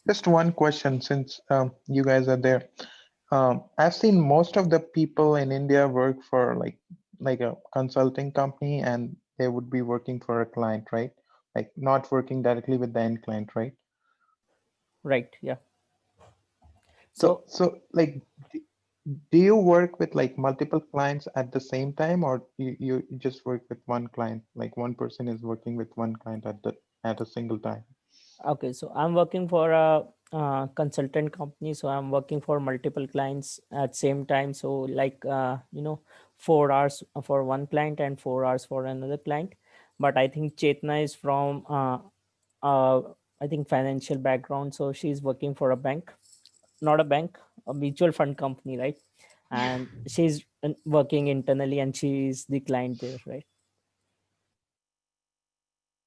Just one question, since you guys are there. I've seen most of the people in India work for like a consulting company, and they would be working for a client, right? Like not working directly with the end client, right? Right, yeah. So, So so like, do you work with like multiple clients at the same time, or you just work with one client? Like one person is working with one client at a single time? okay, so I'm working for a consultant company, so I'm working for multiple clients at same time. So like 4 hours for one client and 4 hours for another client. But I think Chetna is from uh, I think financial background, so she's working for a bank, not a bank, a mutual fund company, right? And she's working internally, and she's the client there, right?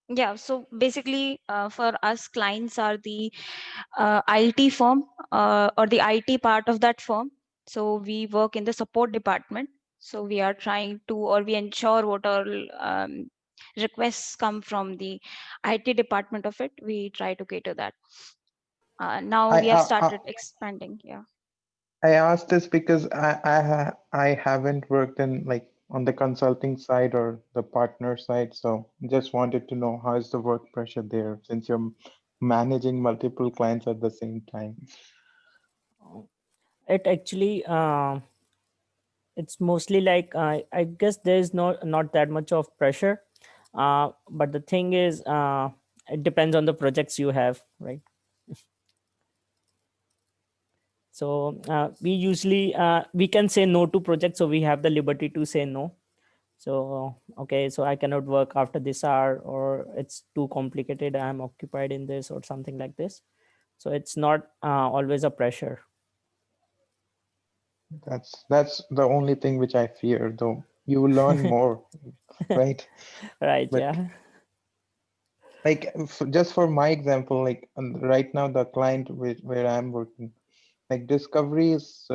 Yeah, so basically, for us, clients are the IT firm or the IT part of that firm. So we work in the support department. So we are trying to, or we ensure what all requests come from the IT department of it. We try to cater that. Now I we have I, started expanding. Yeah. I asked this because I haven't worked in like on the consulting side or the partner side, so just wanted to know how is the work pressure there since you're managing multiple clients at the same time. It actually it's mostly like I guess there's not that much of pressure, but the thing is it depends on the projects you have, right? So we usually we can say no to projects, so we have the liberty to say no. So okay, so I cannot work after this hour, or it's too complicated, I'm occupied in this or something like this. So it's not always a pressure. That's the only thing which I fear, though. You will learn more, right? Right, But yeah. like just for my example, like right now the client where I'm working, like discovery is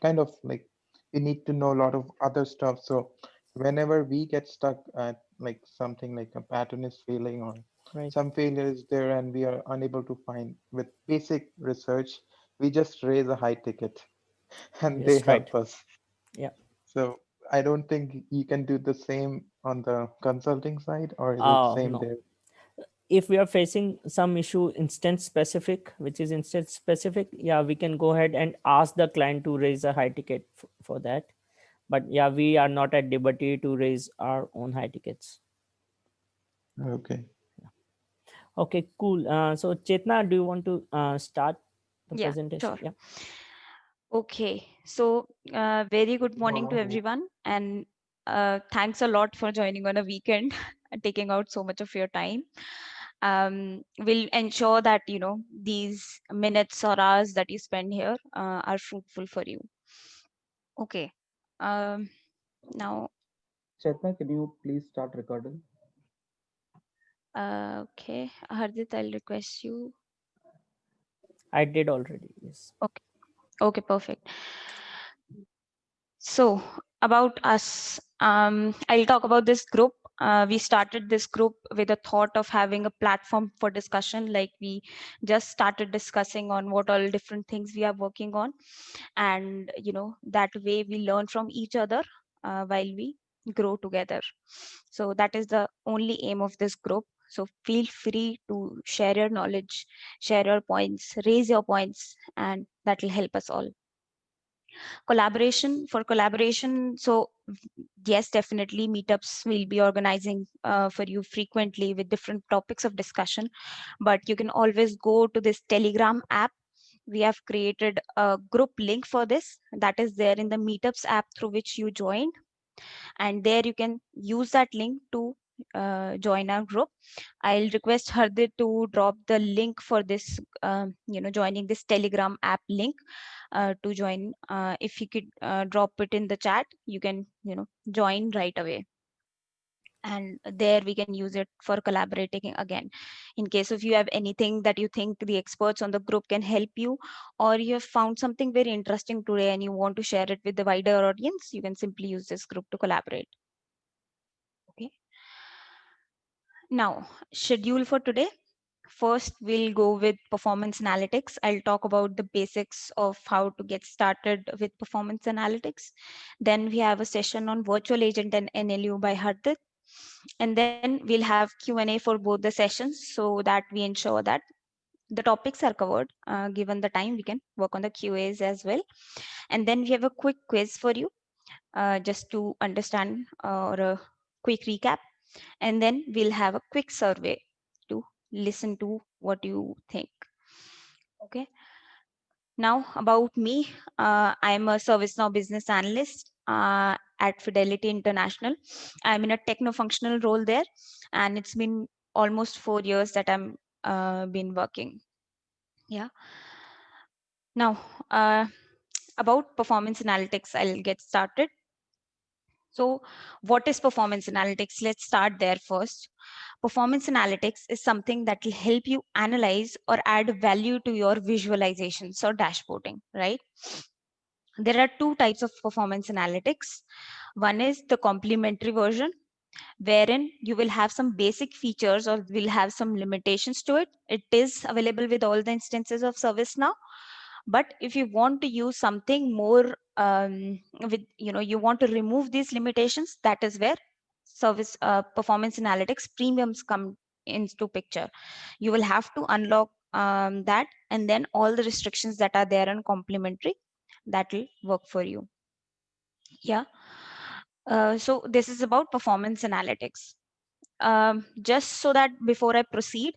kind of like we need to know a lot of other stuff. So whenever we get stuck at like something like a pattern is failing or Right. some failure is there and we are unable to find with basic research, we just raise a high ticket and they Yes, right. help us. Yeah. So I don't think you can do the same on the consulting side, or is it same No, there? if we are facing some issue instance specific, which is instance specific, yeah, we can go ahead and ask the client to raise a high ticket for that. But yeah, we are not at liberty to raise our own high tickets. Okay. Okay, cool. So Chetna, do you want to start the Yeah, presentation? sure. Yeah. Okay, so very good morning to everyone, and thanks a lot for joining on a weekend and taking out so much of your time. We'll ensure that these minutes or hours that you spend here are fruitful for you. Okay, um, now, Chetna, can you please start recording? okay, Hardit, I'll request you. I did already. Yes. Okay, okay, perfect. So about us, I'll talk about this group. We started this group with a thought of having a platform for discussion. Like we just started discussing on what all different things we are working on, and that way we learn from each other while we grow together. So that is the only aim of this group. So feel free to share your knowledge, share your points, raise your points, and that will help us all. Collaboration, so yes, definitely meetups will be organizing for you frequently with different topics of discussion, but you can always go to this Telegram app. We have created a group link for this that is there in the meetups app through which you joined, and there you can use that link to join our group. I'll request Hardit to drop the link for this, joining this Telegram app link to join. If you could drop it in the chat, you can, join right away. And there we can use it for collaborating again. In case if you have anything that you think the experts on the group can help you, or you have found something very interesting today and you want to share it with the wider audience, you can simply use this group to collaborate. Okay. Now, schedule for today. First, we'll go with performance analytics. I'll talk about the basics of how to get started with performance analytics. Then we have a session on virtual agent and NLU by Hardik. And then we'll have Q&A for both the sessions so that we ensure that the topics are covered. Given the time, we can work on the QAs as well. And then we have a quick quiz for you, just to understand or a quick recap. And then we'll have a quick survey to listen to what you think. Okay. Now about me, I'm a ServiceNow business analyst at Fidelity International. I'm in a techno-functional role there, and it's been almost 4 years that I'm been working. Yeah. Now, about performance analytics, I'll get started. So what is performance analytics? Let's start there first. Performance analytics is something that will help you analyze or add value to your visualizations or dashboarding, right? There are two types of performance analytics. One is the complementary version, wherein you will have some basic features or will have some limitations to it. It is available with all the instances of ServiceNow. But if you want to use something more with, you want to remove these limitations, that is where service performance analytics premiums come into picture. You will have to unlock that, and then all the restrictions that are there on complementary, that will work for you. Yeah. So this is about performance analytics. Just so that before I proceed,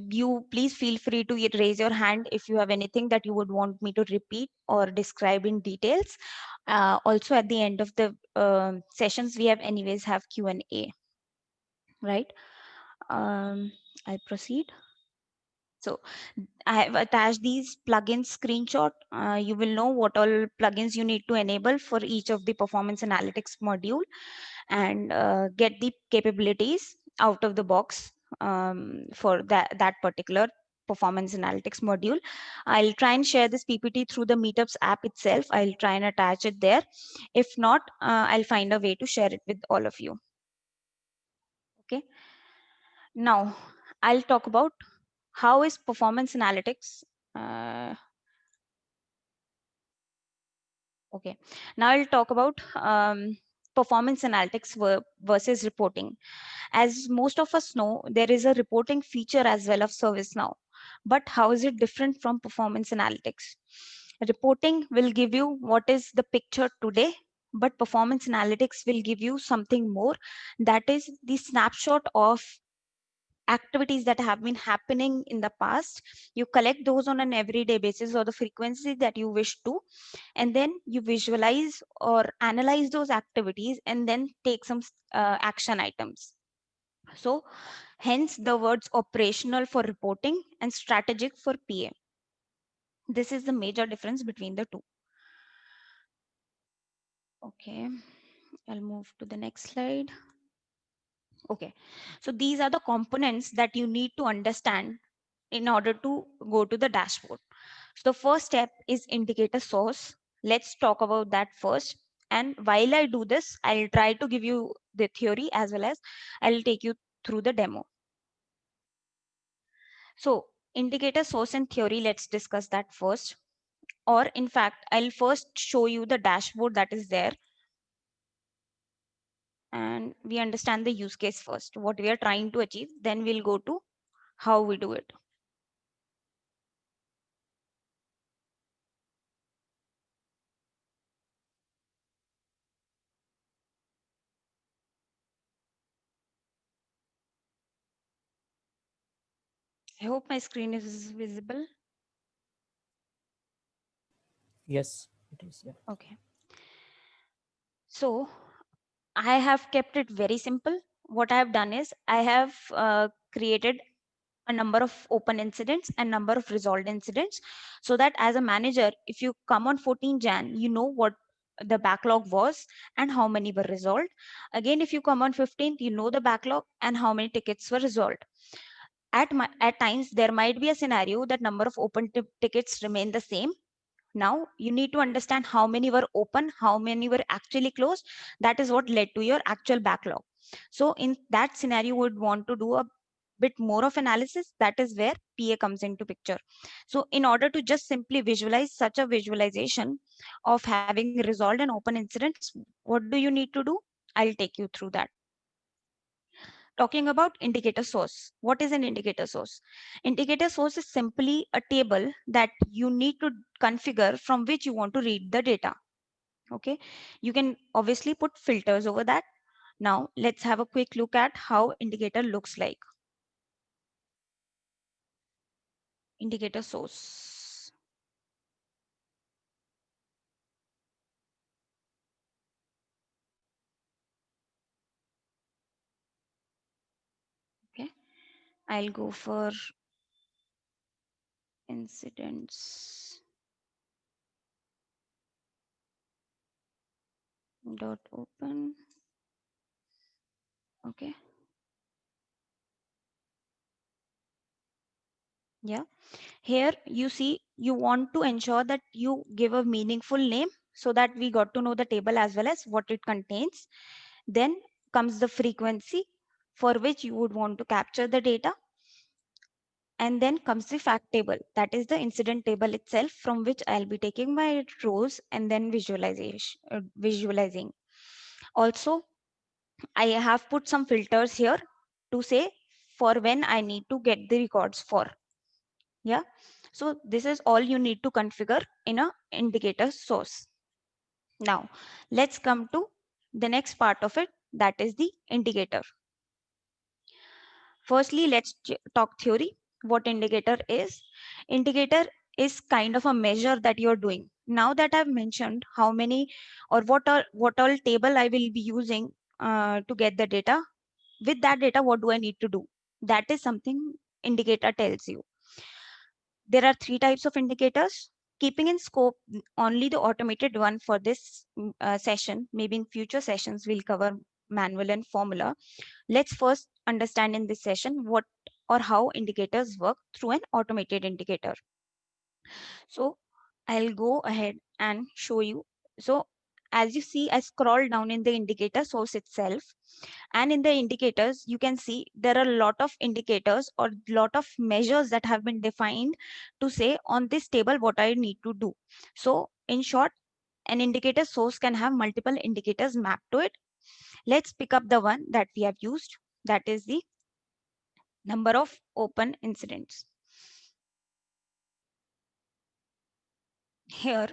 you please feel free to raise your hand if you have anything that you would want me to repeat or describe in details. Also at the end of the sessions, we have anyways have Q&A, right? I'll proceed. So I have attached these plugins screenshot. You will know what all plugins you need to enable for each of the performance analytics module, and get the capabilities out of the box for that particular performance analytics module. I'll try and share this PPT through the Meetups app itself. I'll try and attach it there. If not, I'll find a way to share it with all of you. Okay. Now I'll talk about how is performance analytics. Okay. Now I'll talk about performance analytics versus reporting. As most of us know, there is a reporting feature as well of ServiceNow. But how is it different from performance analytics? Reporting will give you what is the picture today, but performance analytics will give you something more, that is the snapshot of activities that have been happening in the past. You collect those on an everyday basis or the frequency that you wish to, and then you visualize or analyze those activities and then take some action items. So hence the words operational for reporting and strategic for PA. This is the major difference between the two. Okay, I'll move to the next slide. Okay, so these are the components that you need to understand in order to go to the dashboard. So the first step is indicator source. Let's talk about that first. And while I do this, I'll try to give you the theory as well as I'll take you through the demo. So indicator source and theory, let's discuss that first. Or in fact, I'll first show you the dashboard that is there. And we understand the use case first, what we are trying to achieve. Then we'll go to how we do it. I hope my screen is visible. Yes, it is. Yeah. Okay. So I have kept it very simple. What I have done is I have created a number of open incidents and number of resolved incidents, so that as a manager, if you come on 14 Jan, you know what the backlog was and how many were resolved. Again, if you come on 15th, you know the backlog and how many tickets were resolved. At times, there might be a scenario that number of open tickets remain the same. Now you need to understand how many were open, how many were actually closed. That is what led to your actual backlog. So in that scenario, you would want to do a bit more of analysis, that is where PA comes into picture. So in order to just simply visualize such a visualization of having resolved an open incident, what do you need to do? I'll take you through that. Talking about indicator source. What is an indicator source? Indicator source is simply a table that you need to configure from which you want to read the data. Okay, you can obviously put filters over that. Now let's have a quick look at how indicator looks like. Indicator source. Okay, I'll go for incidents dot open. Okay, yeah, here you see you want to ensure that you give a meaningful name so that we got to know the table as well as what it contains. Then comes the frequency for which you would want to capture the data. And then comes the fact table, that is the incident table itself, from which I'll be taking my rows and then visualizing. Also, I have put some filters here to say for when I need to get the records for. Yeah, so this is all you need to configure in a indicator source. Now let's come to the next part of it, that is the indicator. Firstly, let's talk theory. What indicator is? Indicator is kind of a measure that you're doing. Now that I've mentioned how many or what all table I will be using to get the data, with that data, what do I need to do? That is something indicator tells you. There are three types of indicators. Keeping in scope only the automated one for this session, maybe in future sessions we'll cover manual and formula. Let's first understand in this session what or how indicators work through an automated indicator. So I'll go ahead and show you. So as you see, I scroll down in the indicator source itself, and in the indicators, you can see there are a lot of indicators or lot of measures that have been defined to say on this table what I need to do. So in short, an indicator source can have multiple indicators mapped to it. Let's pick up the one that we have used, that is the number of open incidents. Here,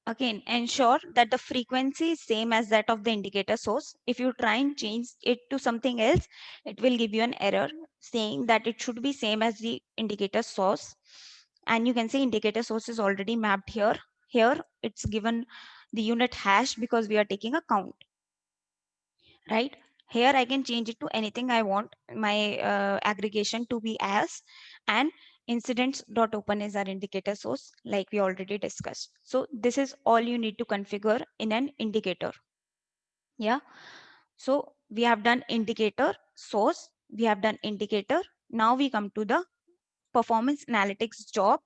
again, ensure that the frequency is same as that of the indicator source. If you try and change it to something else, it will give you an error saying that it should be same as the indicator source. And you can see indicator source is already mapped here. Here, it's given the unit hash because we are taking a count, right? Here I can change it to anything I want my aggregation to be as, and incidents.open is our indicator source like we already discussed. So this is all you need to configure in an indicator. Yeah, so we have done indicator source, we have done indicator. Now we come to the performance analytics job,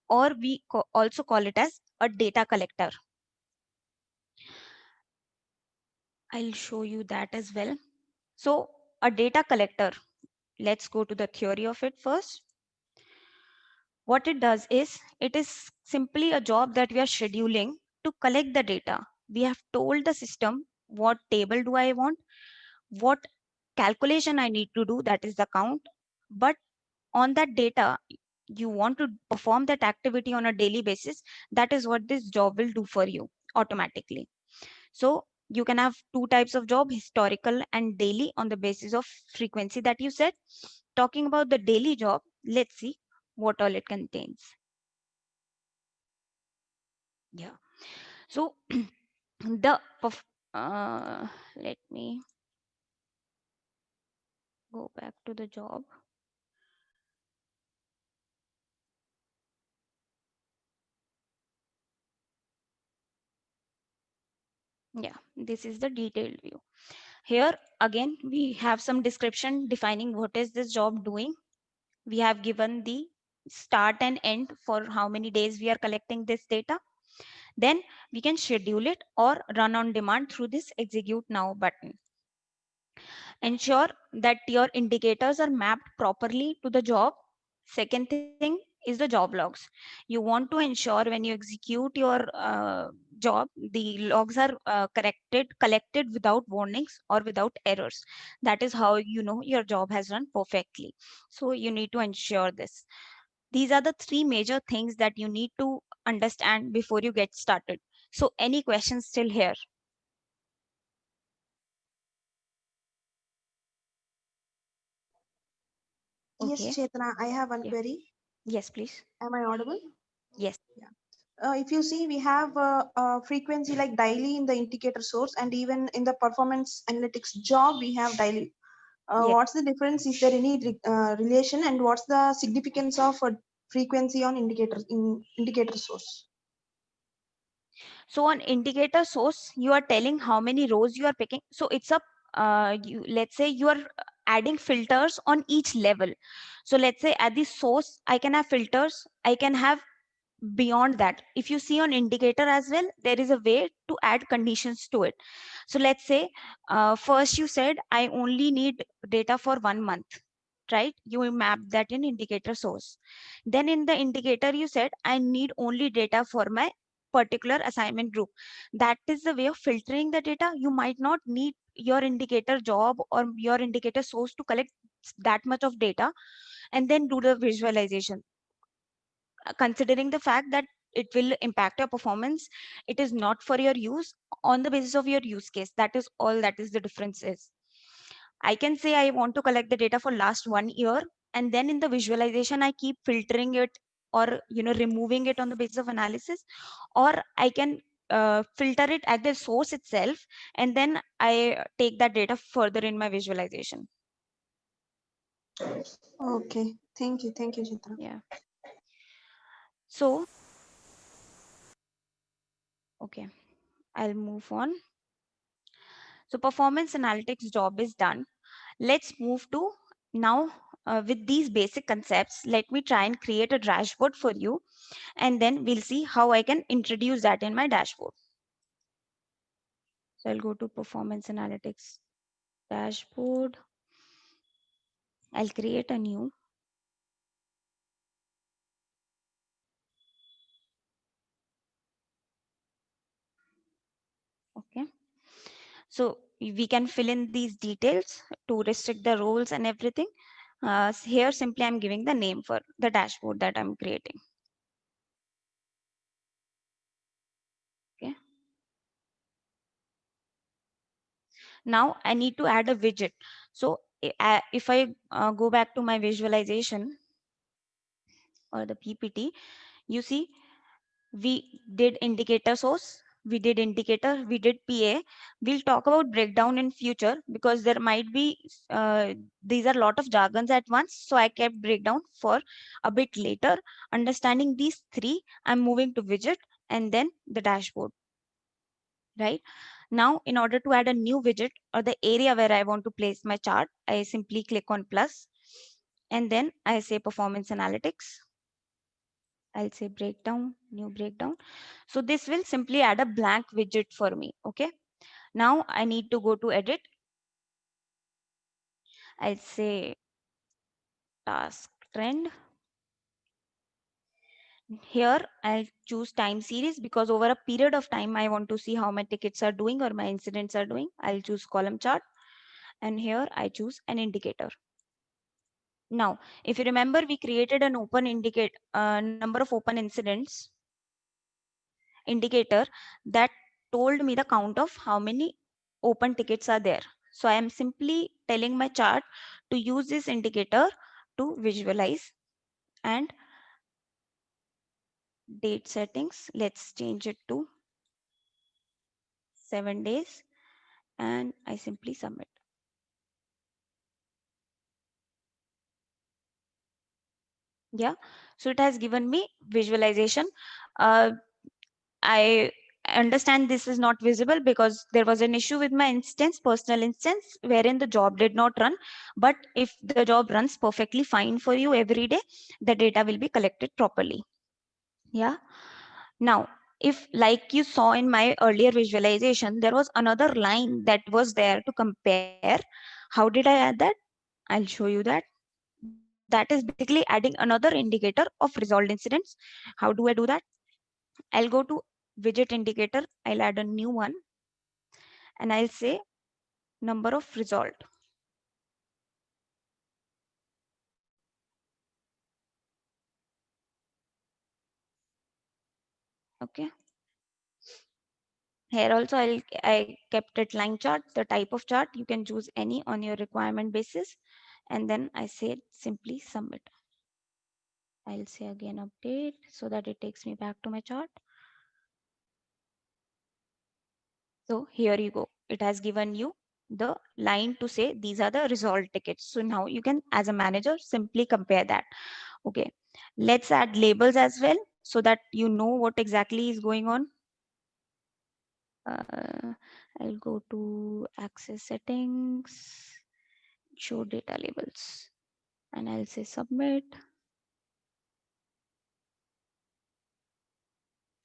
or we also call it as a data collector. I'll show you that as well. So a data collector, let's go to the theory of it first. What it does is, it is simply a job that we are scheduling to collect the data. We have told the system what table do I want, what calculation I need to do, that is the count. But on that data, you want to perform that activity on a daily basis. That is what this job will do for you automatically. So you can have two types of job, historical and daily, on the basis of frequency that you set. Talking about the daily job, let's see what all it contains. Yeah. So let me go back to the job. Yeah, this is the detailed view. Here again, we have some description defining what is this job doing. We have given the start and end for how many days we are collecting this data. Then we can schedule it or run on demand through this execute now button. Ensure that your indicators are mapped properly to the job. Second thing is the job logs. You want to ensure when you execute your job, the logs are collected without warnings or without errors. That is how you know your job has run perfectly. So you need to ensure this. These are the three major things that you need to understand before you get started. So any questions still here? Yes, Okay. Chetana, I have one Yeah. query. Yes, please. Am I audible? Yes. If you see, we have frequency like daily in the indicator source, and even in the performance analytics job, we have daily. Yes. What's the difference? Is there any relation, and what's the significance of frequency on indicators in indicator source? So on indicator source, you are telling how many rows you are picking. So it's a let's say you are adding filters on each level. So let's say at the source, I can have filters. I can have beyond that. If you see on indicator as well, there is a way to add conditions to it. So let's say first you said I only need data for 1 month, right? You map that in indicator source. Then in the indicator you said I need only data for my particular assignment group. That is the way of filtering the data. You might not need your indicator job or your indicator source to collect that much of data and then do the visualization. Considering the fact that it will impact your performance, it is not for your use on the basis of your use case. That is all that is the difference is. I can say I want to collect the data for last 1 year, and then in the visualization I keep filtering it or removing it on the basis of analysis, or I can filter it at the source itself, and then I take that data further in my visualization. Okay, thank you, Chitra. Yeah. So okay, I'll move on. So performance analytics job is done. Let's move to now with these basic concepts, let me try and create a dashboard for you, and then we'll see how I can introduce that in my dashboard. So I'll go to performance analytics dashboard. I'll create a new. Okay. So we can fill in these details to restrict the roles and everything. Here simply I'm giving the name for the dashboard that I'm creating. Okay. Now I need to add a widget. So if I go back to my visualization or the PPT, you see we did indicator source, we did indicator, we did PA. We'll talk about breakdown in future because there might be these are a lot of jargons at once. So I kept breakdown for a bit later. Understanding these three, I'm moving to widget and then the dashboard. Right now, in order to add a new widget or the area where I want to place my chart, I simply click on plus and then I say performance analytics. I'll say breakdown, new breakdown. So this will simply add a blank widget for me. Okay. Now I need to go to edit. I'll say task trend. Here I'll choose time series because over a period of time, I want to see how my tickets are doing or my incidents are doing. I'll choose column chart. And here I choose an indicator. Now, if you remember, we created an open indicate number of open incidents indicator that told me the count of how many open tickets are there. So I am simply telling my chart to use this indicator to visualize. And date settings, let's change it to 7 days and I simply submit. Yeah, so it has given me visualization. I understand this is not visible because there was an issue with my instance, personal instance, wherein the job did not run. But if the job runs perfectly fine for you every day, the data will be collected properly. Yeah. Now, if like you saw in my earlier visualization, there was another line that was there to compare How did I add that? I'll show you that. That is basically adding another indicator of resolved incidents. How do I do that? I'll go to widget indicator. I'll add a new one and I'll say number of resolved. Okay. Here also I kept it line chart, the type of chart. You can choose any on your requirement basis. And then I said simply submit. I'll say again update so that it takes me back to my chart. So here you go. It has given you the line to say these are the resolved tickets. So now you can, as a manager, simply compare that. Okay, let's add labels as well so that you know what exactly is going on. I'll go to access settings, show data labels, and I'll say submit.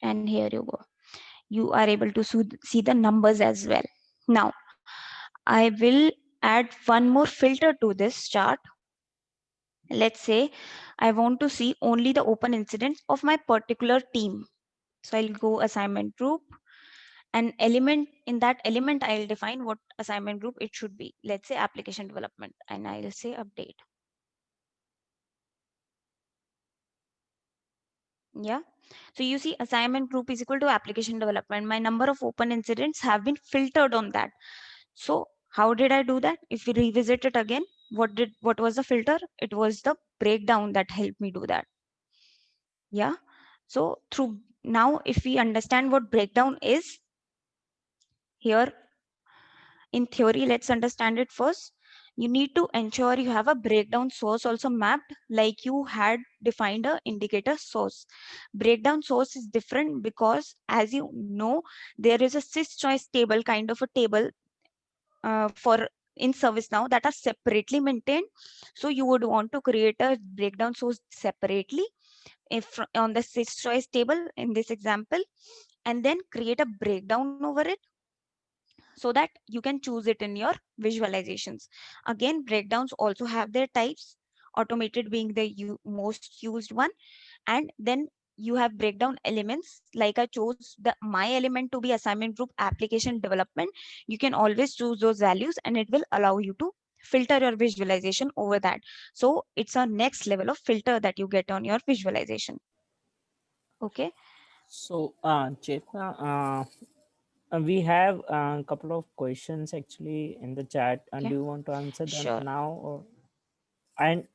And here you go. You are able to see the numbers as well. Now, I will add one more filter to this chart. Let's say I want to see only the open incidents of my particular team. So I'll go assignment group, an element. In that element, I'll define what assignment group it should be. Let's say application development, and I'll say update. Yeah. So you see assignment group is equal to application development. My number of open incidents have been filtered on that. So how did I do that? If we revisit it again, what was the filter? It was the breakdown that helped me do that. Yeah. So through now, if we understand what breakdown is here in theory, let's understand it first. You need to ensure you have a breakdown source also mapped like you had defined a indicator source. Breakdown source is different because, as you know, there is a sys choice table, kind of a table for in ServiceNow that are separately maintained. So you would want to create a breakdown source separately if on the sys choice table in this example, and then create a breakdown over it so that you can choose it in your visualizations. Again, breakdowns also have their types, automated being the most used one. And then you have breakdown elements. Like I chose my element to be assignment group application development. You can always choose those values and it will allow you to filter your visualization over that. So it's a next level of filter that you get on your visualization. Okay. So, Chetna, we have a couple of questions actually in the chat. Okay. Do you want to answer them Sure. now? Or and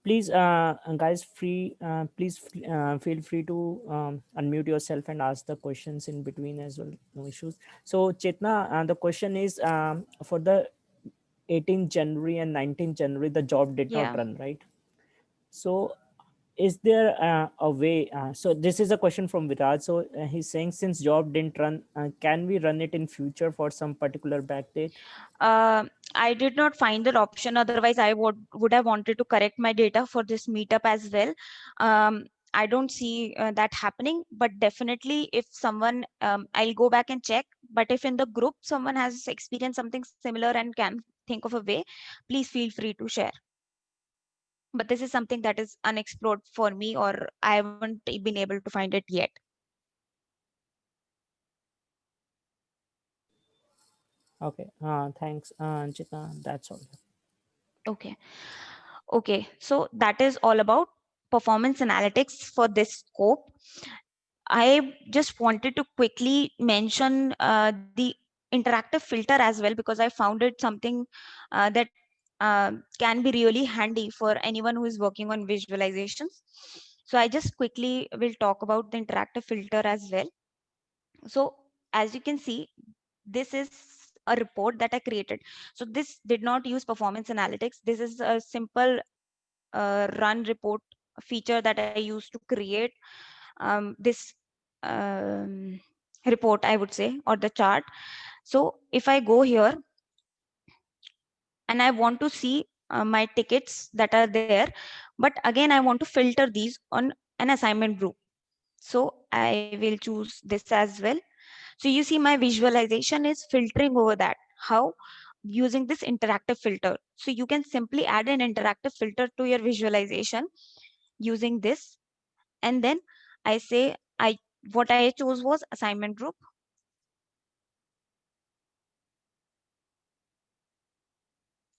please, guys, feel free to unmute yourself and ask the questions in between as well. No issues. So, Chetna, the question is for the 18th January and 19th January, the job did not Yeah. run, right? So is there a way, so this is a question from Viraj. So he's saying, since job didn't run, can we run it in future for some particular backdate? I did not find that option. Otherwise, I would have wanted to correct my data for this meetup as well. I don't see that happening, but definitely if someone, I'll go back and check. But if in the group someone has experienced something similar and can think of a way, please feel free to share. But this is something that is unexplored for me, or I haven't been able to find it yet. Okay, thanks, Chitna. That's all. Okay. Okay. So that is all about performance analytics for this scope. I just wanted to quickly mention the interactive filter as well, because I found it something that can be really handy for anyone who is working on visualizations. So I just quickly will talk about the interactive filter as well. So as you can see, this is a report that I created. So this did not use performance analytics. This is a simple run report feature that I used to create this report, I would say, or the chart. So if I go here and I want to see my tickets that are there, but again, I want to filter these on an assignment group. So I will choose this as well. So you see my visualization is filtering over that. How? using this interactive filter. So you can simply add an interactive filter to your visualization using this. And then I say, what I chose was assignment group.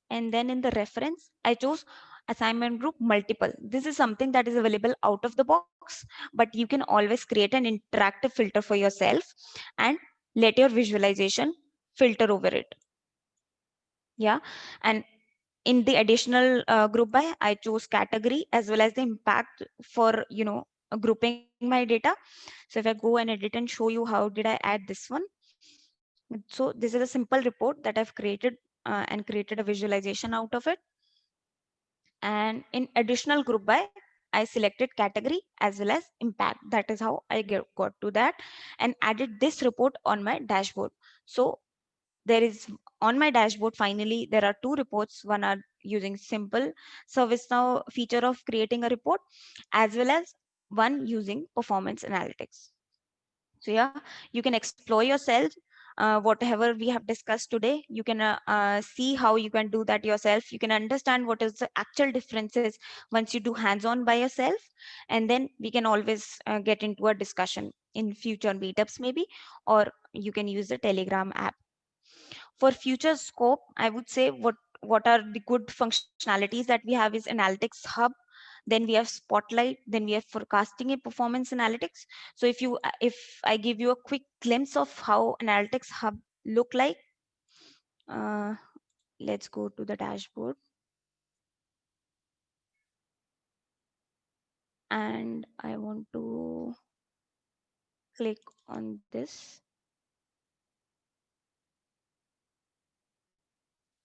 And then in the reference, I chose assignment group multiple. This is something that is available out of the box, but you can always create an interactive filter for yourself and let your visualization filter over it. Yeah. And in the additional group by, I chose category as well as the impact for, grouping my data. So if I go and edit and show you how did I add this one. So this is a simple report that I've created and created a visualization out of it. And in additional group by, I selected category as well as impact. That is how I got to that and added this report on my dashboard. So there is on my dashboard, finally, there are two reports. One are using simple ServiceNow feature of creating a report, as well as one using performance analytics. So yeah, you can explore yourself. Whatever we have discussed today, you can see how you can do that yourself. You can understand what is the actual differences once you do hands-on by yourself, and then we can always get into a discussion in future meetups maybe, or you can use the Telegram app. For future scope, I would say what are the good functionalities that we have is Analytics Hub, then we have Spotlight, then we have forecasting and performance analytics. So if I give you a quick glimpse of how Analytics Hub look like, uh, let's go to the dashboard. And I want to click on this.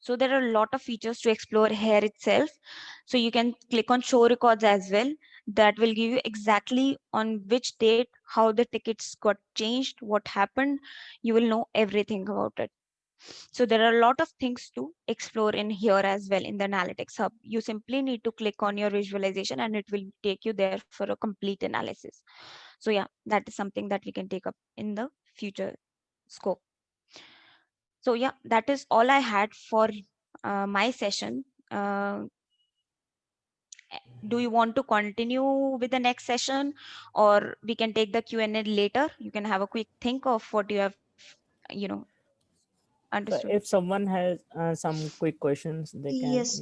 So there are a lot of features to explore here itself. So you can click on show records as well. That will give you exactly on which date, how the tickets got changed, what happened. You will know everything about it. So there are a lot of things to explore in here as well in the Analytics Hub. You simply need to click on your visualization and it will take you there for a complete analysis. So yeah, that is something that we can take up in the future scope. So yeah, that is all I had for my session. Do you want to continue with the next session, or we can take the Q&A later? You can have a quick think of what you have, So understood. if someone has some quick questions, they can Yes,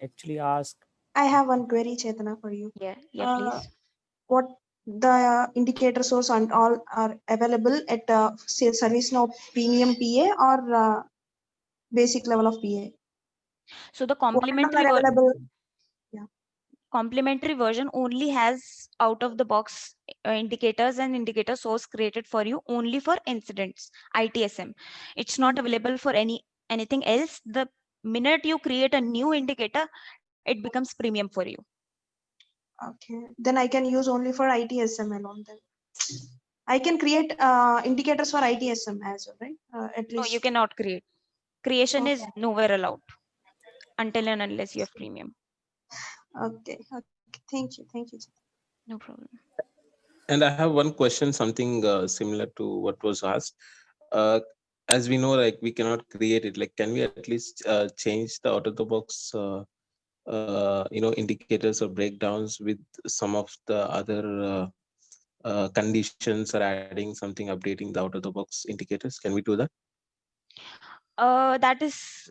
actually ask. I have one query, Chetana, for you. Yeah, Uh, please. what the indicator source and all are available at say ServiceNow Premium PA or basic level of PA? So the What are available? Yeah. complementary version only has out of the box indicators and indicator source created for you only for incidents, ITSM. It's not available for anything else. The minute you create a new indicator, it becomes premium for you. Okay, then I can use only for ITSM alone then. I can create indicators for ITSM as well, right? At No, you least. cannot create. Creation is Okay. nowhere allowed until and unless you have premium. Okay. Thank you. Thank you. No problem. And I have one question, something similar to what was asked. Uh, as we know, like we cannot create it. Like, can we at least change the out of the box, indicators or breakdowns with some of the other conditions, or adding something, updating the out of the box indicators? Can we do that? That is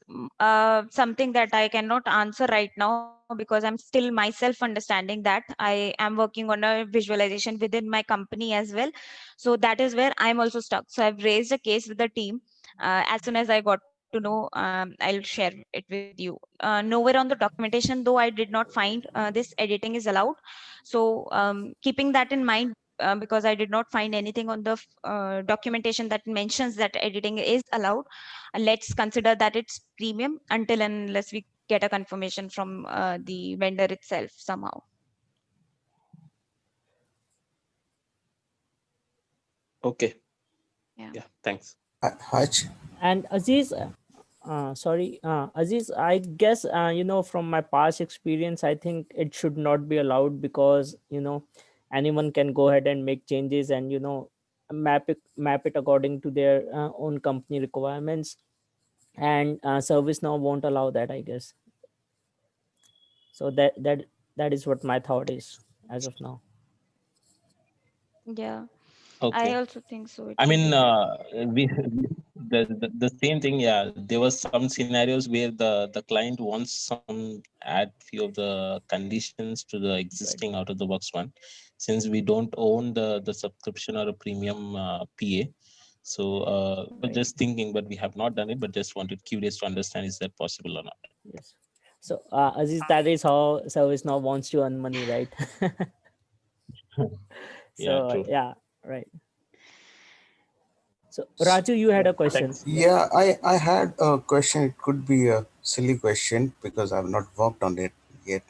something that I cannot answer right now because I'm still myself understanding that. I am working on a visualization within my company as well. So that is where I'm also stuck. So I've raised a case with the team. As soon as I got to know, I'll share it with you. Nowhere on the documentation, though, I did not find this editing is allowed. So keeping that in mind, because I did not find anything on the documentation that mentions that editing is allowed. Let's consider that it's premium until and unless we get a confirmation from the vendor itself somehow. Okay. Yeah. Yeah. Thanks. Hutch. And Aziz, Aziz, I guess from my past experience, I think it should not be allowed because anyone can go ahead and make changes and map it according to their own company requirements. and ServiceNow won't allow that, I guess. So that is what my thought is as of now. Yeah, I Okay. also think so. It I will mean, be the same thing. Yeah, there was some scenarios where the client wants some add few of the conditions to the existing out of the box one, since we don't own the subscription or a premium PA. So we're Right. just thinking, but we have not done it. But just wanted curious to understand, is that possible or not? Yes. So Aziz, that is how ServiceNow wants to earn money, right? Yeah, So true. yeah, right. So Raju, you had a question. Thanks. Yeah, I had a question. It could be a silly question because I've not worked on it yet.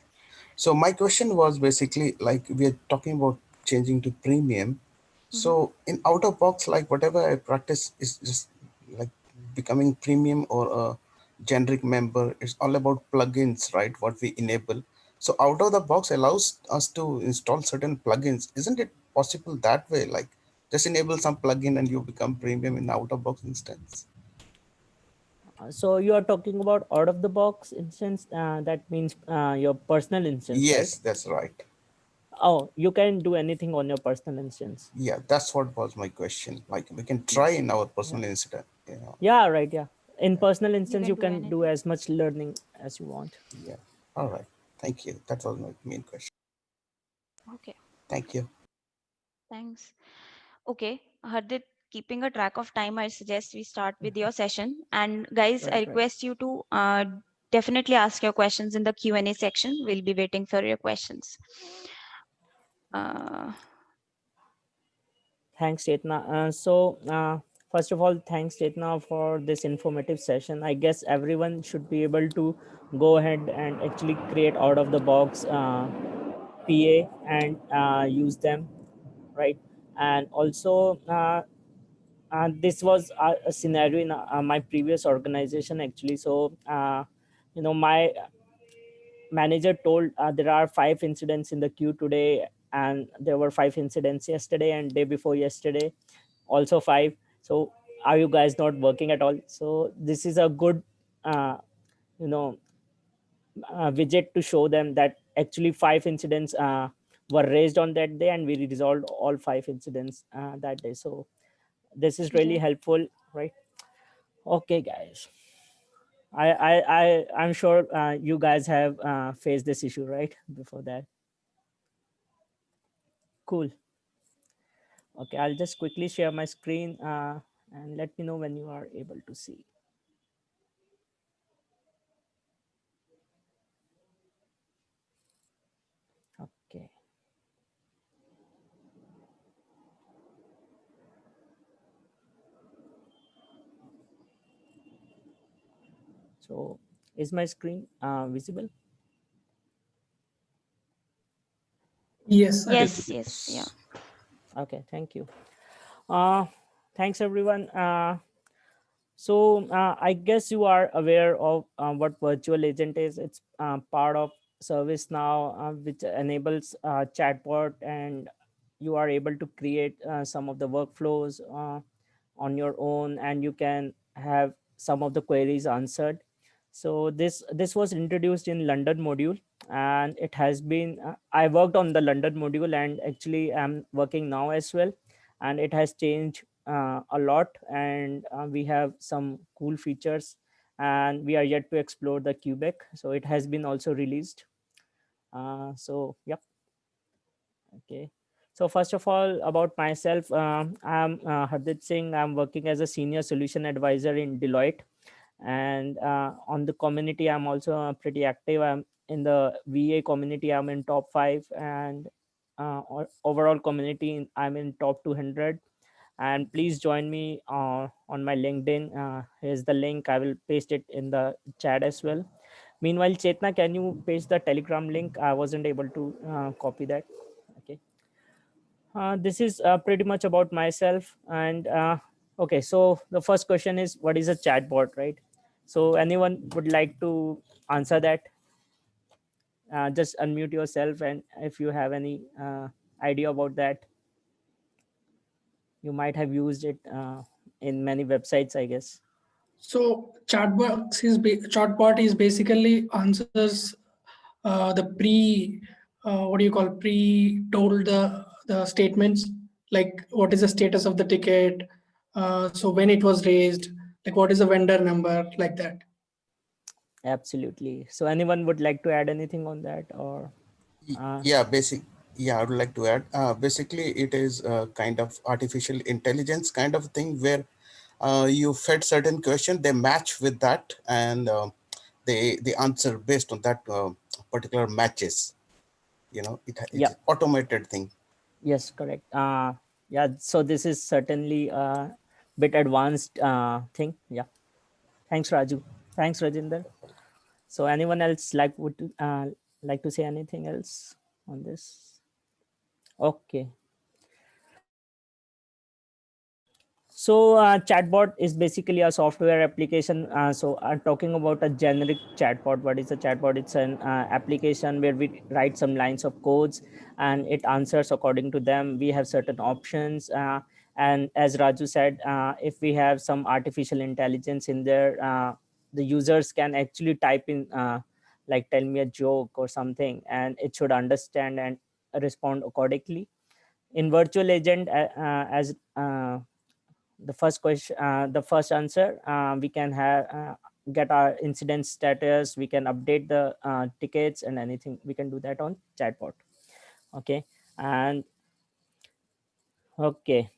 So my question was basically like we are talking about changing to premium. Mhm. So in out of box, like whatever I practice is just like becoming premium or a generic member. It's all about plugins, right? What we enable. So out of the box allows us to install certain plugins. Isn't it possible that way? Like just enable some plugin and you become premium in out of box instance. So you are talking about out of the box instance. That means your personal instance, right? Yes, that's right. Oh, you can do anything on your personal instance. Yeah, that's what was my question. Like we can try Yes. in our Yeah. personal incident. Yeah, Yeah. Right. Yeah. In personal You instance, can you do can do anything. as much learning as you want. yeah. All right. Thank you. That was my main question. Okay, Thank you. thanks. Okay, Hardit, keeping a track of time, I suggest we start with your session. And guys, I Right. Right. request you to definitely ask your questions in the Q&A section. We'll be waiting for your questions. Uh, Thanks, Chetna. First of all, thanks, Chetna, for this informative session. I guess everyone should be able to go ahead and actually create out of the box PA and use them, right? And also, this was a scenario in my previous organization, actually. So, my manager told there are 5 incidents in the queue today, and there were 5 incidents yesterday and day before yesterday also 5. So are you guys not working at all? So this is a good uh, you know widget to show them that actually 5 incidents were raised on that day, and we resolved all 5 incidents that day. So this is really yeah. helpful, right? Okay, guys, I'm sure you guys have faced this issue, right, before that. Cool. Okay, I'll just quickly share my screen and let me know when you are able to see. Okay. So is my screen visible? Yes, Yes, yes, yeah. Okay, thank you. Uh, Thanks everyone. So I guess you are aware of what virtual agent is. It's part of ServiceNow, which enables chatbot, and you are able to create some of the workflows on your own, and you can have some of the queries answered. So this was introduced in London module, and it has been. I worked on the London module, and actually I'm working now as well, and it has changed a lot, and we have some cool features, and we are yet to explore the Quebec. So it has been also released. So yep. Okay. So first of all, about myself, I'm Hardit Singh. I'm working as a senior solution advisor in Deloitte, and on the community, I'm also pretty active. I'm in the VA community. I'm in top 5, and overall community, I'm in top 200. And please join me on my LinkedIn. Here's the link. I will paste it in the chat as well. Meanwhile, Chetna, can you paste the Telegram link? I wasn't able to copy that. Okay. This is pretty much about myself. And okay, so the first question is, what is a chatbot, right? So anyone would like to answer that? Just unmute yourself, and if you have any idea about that, you might have used it in many websites, I guess. So chatbot is basically answers the what do you call pre-told the statements, like what is the status of the ticket, so when it was raised, like what is the vendor number, like that. Absolutely. So anyone would like to add anything on that, or Yeah, I would like to add, basically it is a kind of artificial intelligence kind of thing where you fed certain question, they match with that, and they answer based on that particular matches. It's yeah, automated thing. yes, correct. Yeah, so this is certainly a bit advanced thing. Yeah, thanks, Raju. Thanks, Rajinder. So anyone else like to say anything else on this? Okay. So chatbot is basically a software application. So I'm talking about a generic chatbot. What is a chatbot? It's an application where we write some lines of codes and it answers according to them. We have certain options. And as Raju said, if we have some artificial intelligence in there, the users can actually type in like tell me a joke or something, and it should understand and respond accordingly. In virtual agent, as the first question, the first answer, we can have get our incident status, we can update the tickets and anything, we can do that on chatbot. Okay. And okay,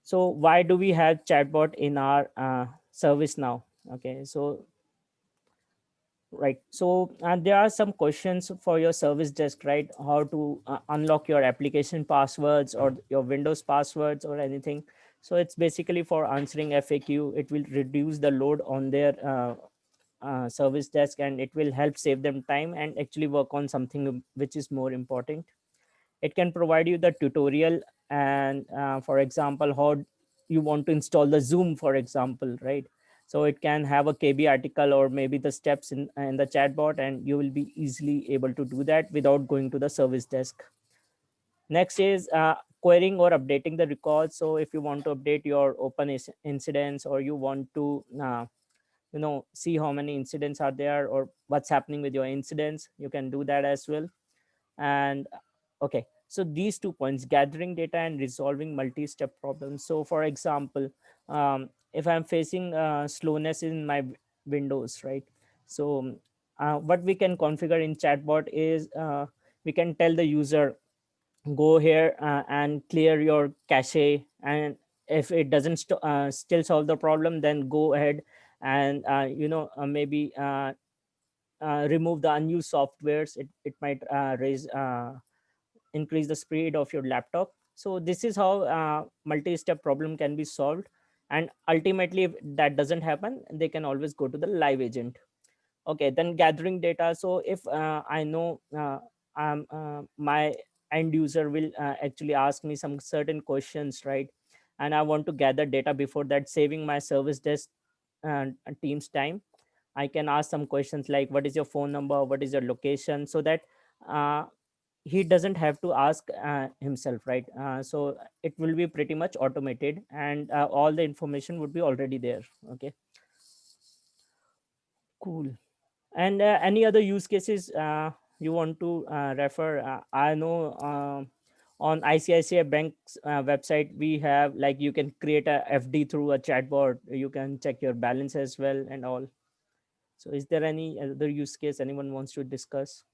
so why do we have chatbot in our service now? Okay, so right, so there are some questions for your service desk, right? How to unlock your application passwords or your Windows passwords or anything. So it's basically for answering FAQ. It will reduce the load on their service desk, and it will help save them time and actually work on something which is more important. It can provide you the tutorial, and for example, how you want to install the Zoom, for example, right? So it can have a KB article or maybe the steps in the chatbot, and you will be easily able to do that without going to the service desk. Next is querying or updating the records. So if you want to update your open incidents, or you want to see how many incidents are there or what's happening with your incidents, you can do that as well. And okay, so these 2 points, gathering data and resolving multi-step problems. So for example, if I'm facing slowness in my windows, right? So what we can configure in chatbot is we can tell the user, go here and clear your cache, and if it doesn't still solve the problem, then go ahead and maybe remove the unused softwares. It might increase the speed of your laptop. So this is how multi-step problem can be solved. And ultimately, if that doesn't happen, they can always go to the live agent. Okay, then gathering data. So if I know my end user will actually ask me some certain questions, right? And I want to gather data before that, saving my service desk team's time. I can ask some questions like, what is your phone number, what is your location, so that uh, he doesn't have to ask himself, right? So it will be pretty much automated, and all the information would be already there. Okay, cool. And any other use cases you want to refer? I know on ICICI Bank's website, we have, like, you can create a FD through a chatbot. You can check your balance as well and all. So is there any other use case anyone wants to discuss?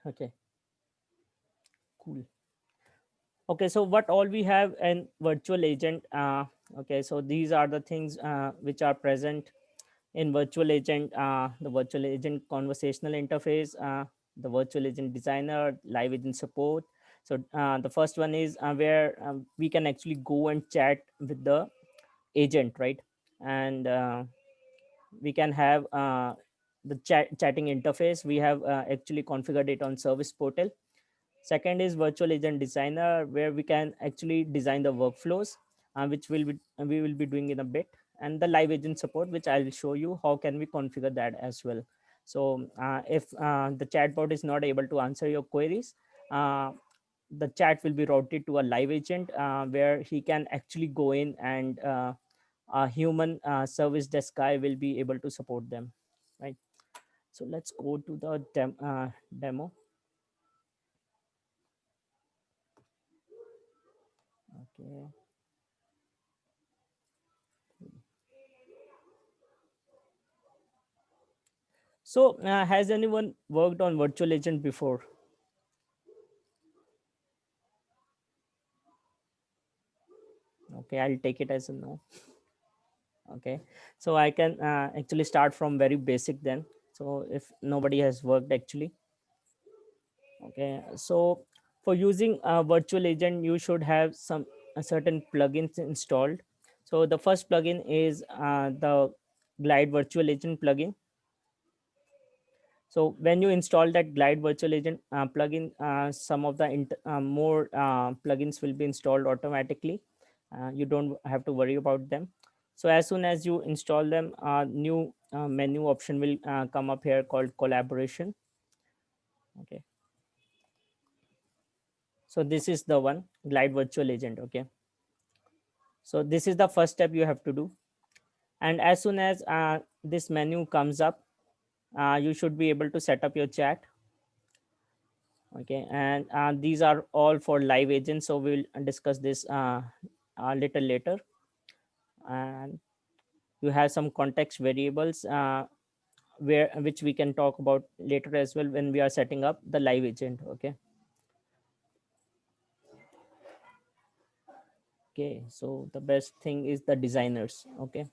Okay, cool. Okay, so what all we have in virtual agent. Okay, so these are the things which are present in virtual agent. The virtual agent conversational interface, the virtual agent designer, live agent support. So the first one is where we can actually go and chat with the agent, right? And we can have the chatting interface. We have actually configured it on service portal. Second is virtual agent designer, where we can actually design the workflows, which we will be doing in a bit. And the live agent support, which I'll show you how can we configure that as well. So if the chatbot is not able to answer your queries, the chat will be routed to a live agent where he can actually go in, and a human service desk guy will be able to support them, right? So let's go to the demo. Okay. So has anyone worked on virtual agent before? Okay, I'll take it as a no. Okay, so I can actually start from very basic then. So if nobody has worked actually. Okay, so for using a virtual agent, you should have some certain plugins installed. So the first plugin is the Glide Virtual Agent plugin. So when you install that Glide Virtual Agent plugin, some of the more plugins will be installed automatically. You don't have to worry about them. So as soon as you install them, a new menu option will come up here called collaboration. Okay. So this is the one, Glide Virtual Agent. Okay. So this is the first step you have to do. And as soon as this menu comes up, you should be able to set up your chat. Okay, and these are all for live agents, so we'll discuss this a little later. And you have some context variables which we can talk about later as well when we are setting up the live agent. Okay. Okay, so the best thing is the designers. Okay.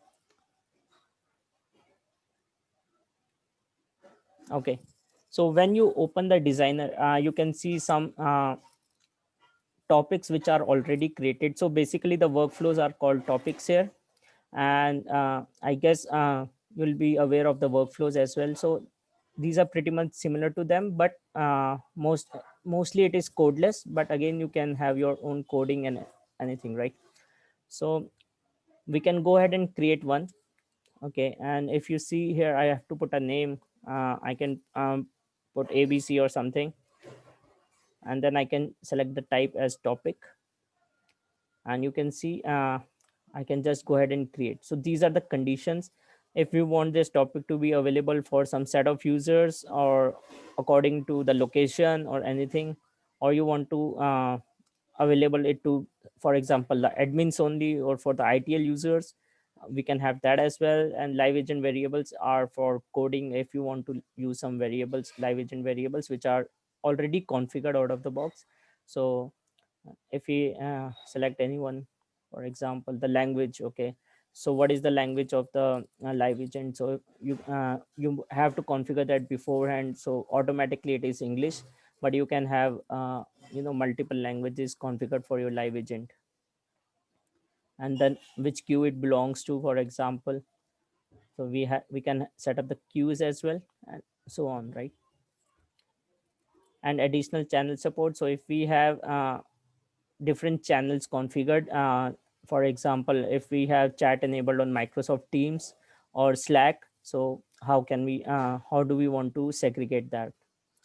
Okay, so when you open the designer, you can see some topics which are already created. So basically the workflows are called topics here, and I guess you'll be aware of the workflows as well. So these are pretty much similar to them, but mostly it is codeless, but again you can have your own coding and anything, right? So we can go ahead and create one. Okay, and if you see here, I have to put a name. I can put ABC or something, and then I can select the type as topic, and you can see I can just go ahead and create. So these are the conditions. If you want this topic to be available for some set of users, or according to the location or anything, or you want to available it to, for example, the admins only, or for the ITL users, we can have that as well. And live agent variables are for coding. If you want to use some variables, live agent variables, which are already configured out of the box. So if we select anyone, for example, the language. Okay, so what is the language of the live agent? So you have to configure that beforehand, so automatically it is English, but you can have multiple languages configured for your live agent, and then which queue it belongs to, for example. So we can set up the queues as well, and so on, right? And additional channel support. So if we have different channels configured, for example, if we have chat enabled on Microsoft Teams or Slack, so how do we want to segregate that?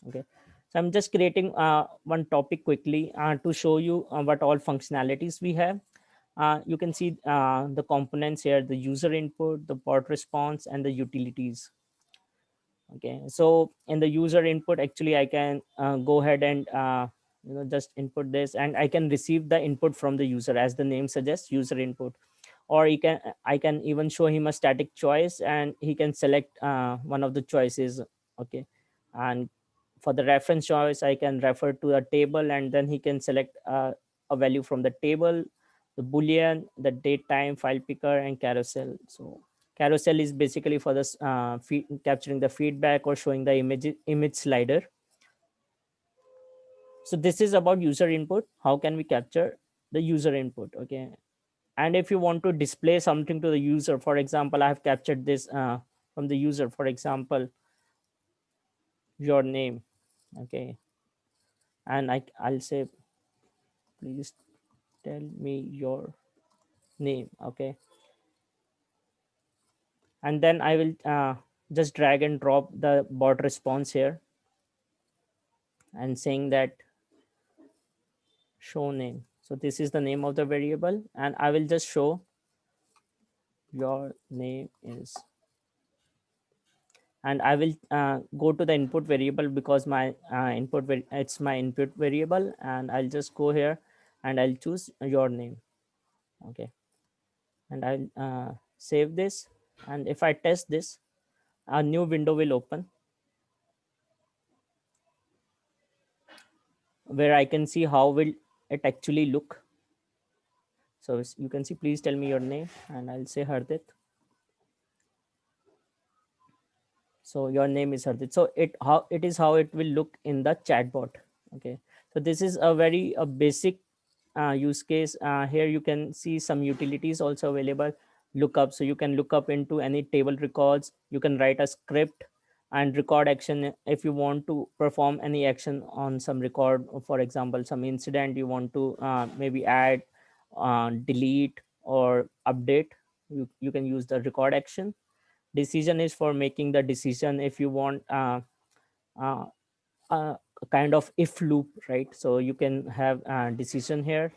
Okay, so I'm just creating one topic quickly to show you what all functionalities we have. You can see the components here: the user input, the bot response, and the utilities. Okay, so in the user input, actually I can go ahead and just input this, and I can receive the input from the user, as the name suggests, user input. Or I can even show him a static choice, and he can select one of the choices. Okay, and for the reference choice, I can refer to a table, and then he can select a value from the table, the boolean, the date, time, file picker, and carousel. So carousel is basically for this capturing the feedback or showing the image slider. So this is about user input. How can we capture the user input? Okay, and if you want to display something to the user, for example, I have captured this from the user, for example, your name. Okay, and I'll say, please tell me your name. Okay, and then I will just drag and drop the bot response here, and saying that show name. So this is the name of the variable, and I will just show your name is, and I will go to the input variable because my it's my input variable, and I'll just go here and I'll choose your name. Okay, and I'll save this, and if I test this, a new window will open where I can see how will it actually look. So you can see, please tell me your name, and I'll say Hardit. So your name is Hardit. So it is how it will look in the chatbot. Okay, so this is a very basic use case. Here you can see some utilities also available. Lookup, so you can look up into any table records. You can write a script and record action if you want to perform any action on some record. For example, some incident you want to maybe add, delete, or update. You can use the record action. Decision is for making the decision if you want uh, a kind of if loop, right? So you can have a decision here.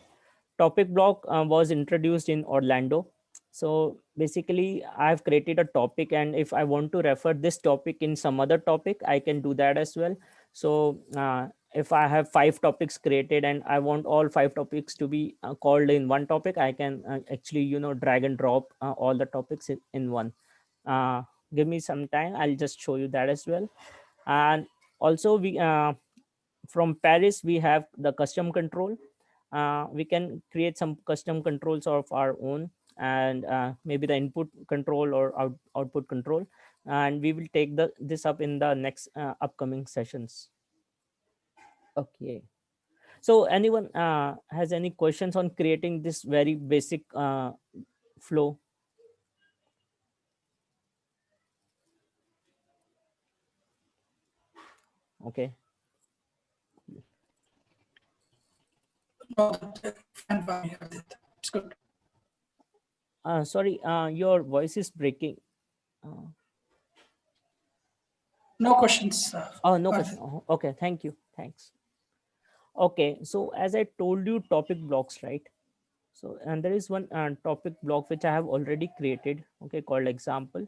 Topic block was introduced in Orlando. So basically I've created a topic, and if I want to refer this topic in some other topic, I can do that as well. So if I have 5 topics created and I want all 5 topics to be called in one topic, I can actually drag and drop all the topics in one. uh, Give me some time, I'll just show you that as well. And also we from Paris we have the custom control. We can create some custom controls of our own, and maybe the input control or output control, and we will take this up in the next upcoming sessions. Okay, so anyone has any questions on creating this very basic flow? Okay. No, that's fine for me, Hardit. It's good. Sorry, your voice is breaking. No questions. Oh, no Hardit. question. Oh, okay, thank you. Thanks. Okay, so as I told you, topic blocks, right? So, and there is one topic block which I have already created, okay, called example.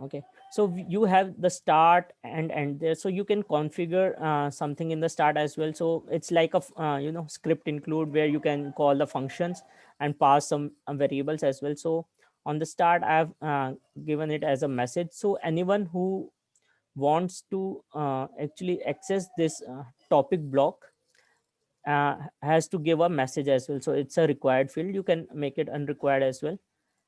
Okay, so you have the start and end there, so you can configure something in the start as well. So it's like a script include where you can call the functions and pass some variables as well. So on the start I have given it as a message, so anyone who wants to actually access this topic block has to give a message as well. So it's a required field, you can make it unrequired as well,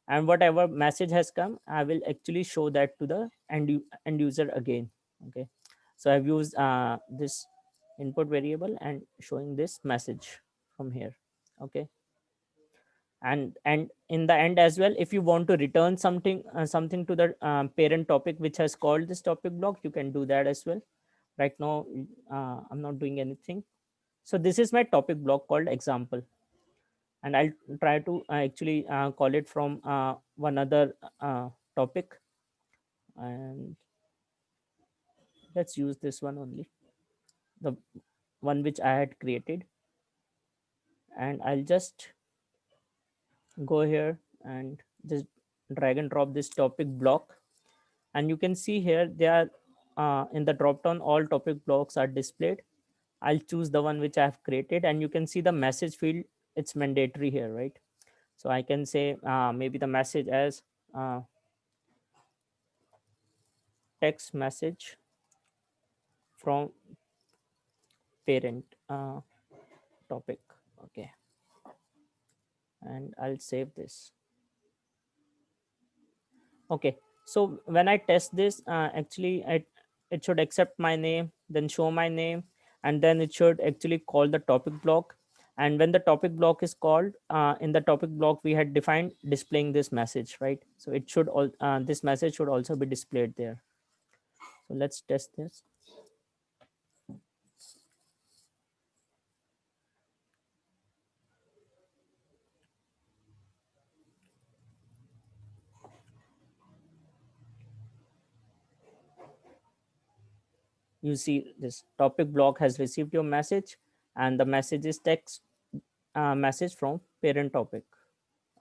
and whatever message has come, I will actually show that to the end user again. Okay, so I've used this input variable and showing this message from here. Okay, and in the end as well, if you want to return something to the parent topic which has called this topic block, you can do that as well. Right now I'm not doing anything. So this is my topic block called example, and I'll try to actually call it from one other topic, and let's use this one only, the one which I had created, and I'll just go here and just drag and drop this topic block, and you can see here they are in the drop down, all topic blocks are displayed. I'll choose the one which I have created, and you can see the message field, it's mandatory here, right? So I can say maybe the message as text message from parent topic. Okay, and I'll save this. Okay, so when I test this, actually it should accept my name, then show my name, and then it should actually call the topic block. And when the topic block is called, in the topic block we had defined displaying this message, right? So it should all this message should also be displayed there. So let's test this. you see this topic block has received your message, and the message is text message from parent topic.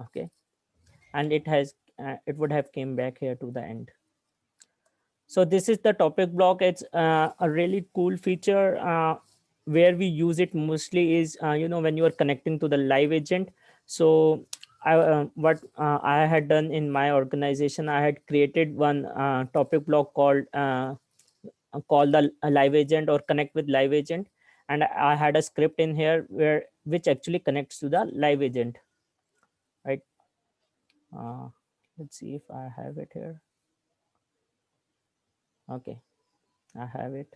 Okay, and it has it would have came back here to the end. So this is the topic block. It's a really cool feature. Where we use it mostly is when you are connecting to the live agent. So I had done in my organization, I had created one topic block called call the live agent or connect with live agent, and I had a script in here which actually connects to the live agent, right? Let's see if I have it here. Okay, I have it.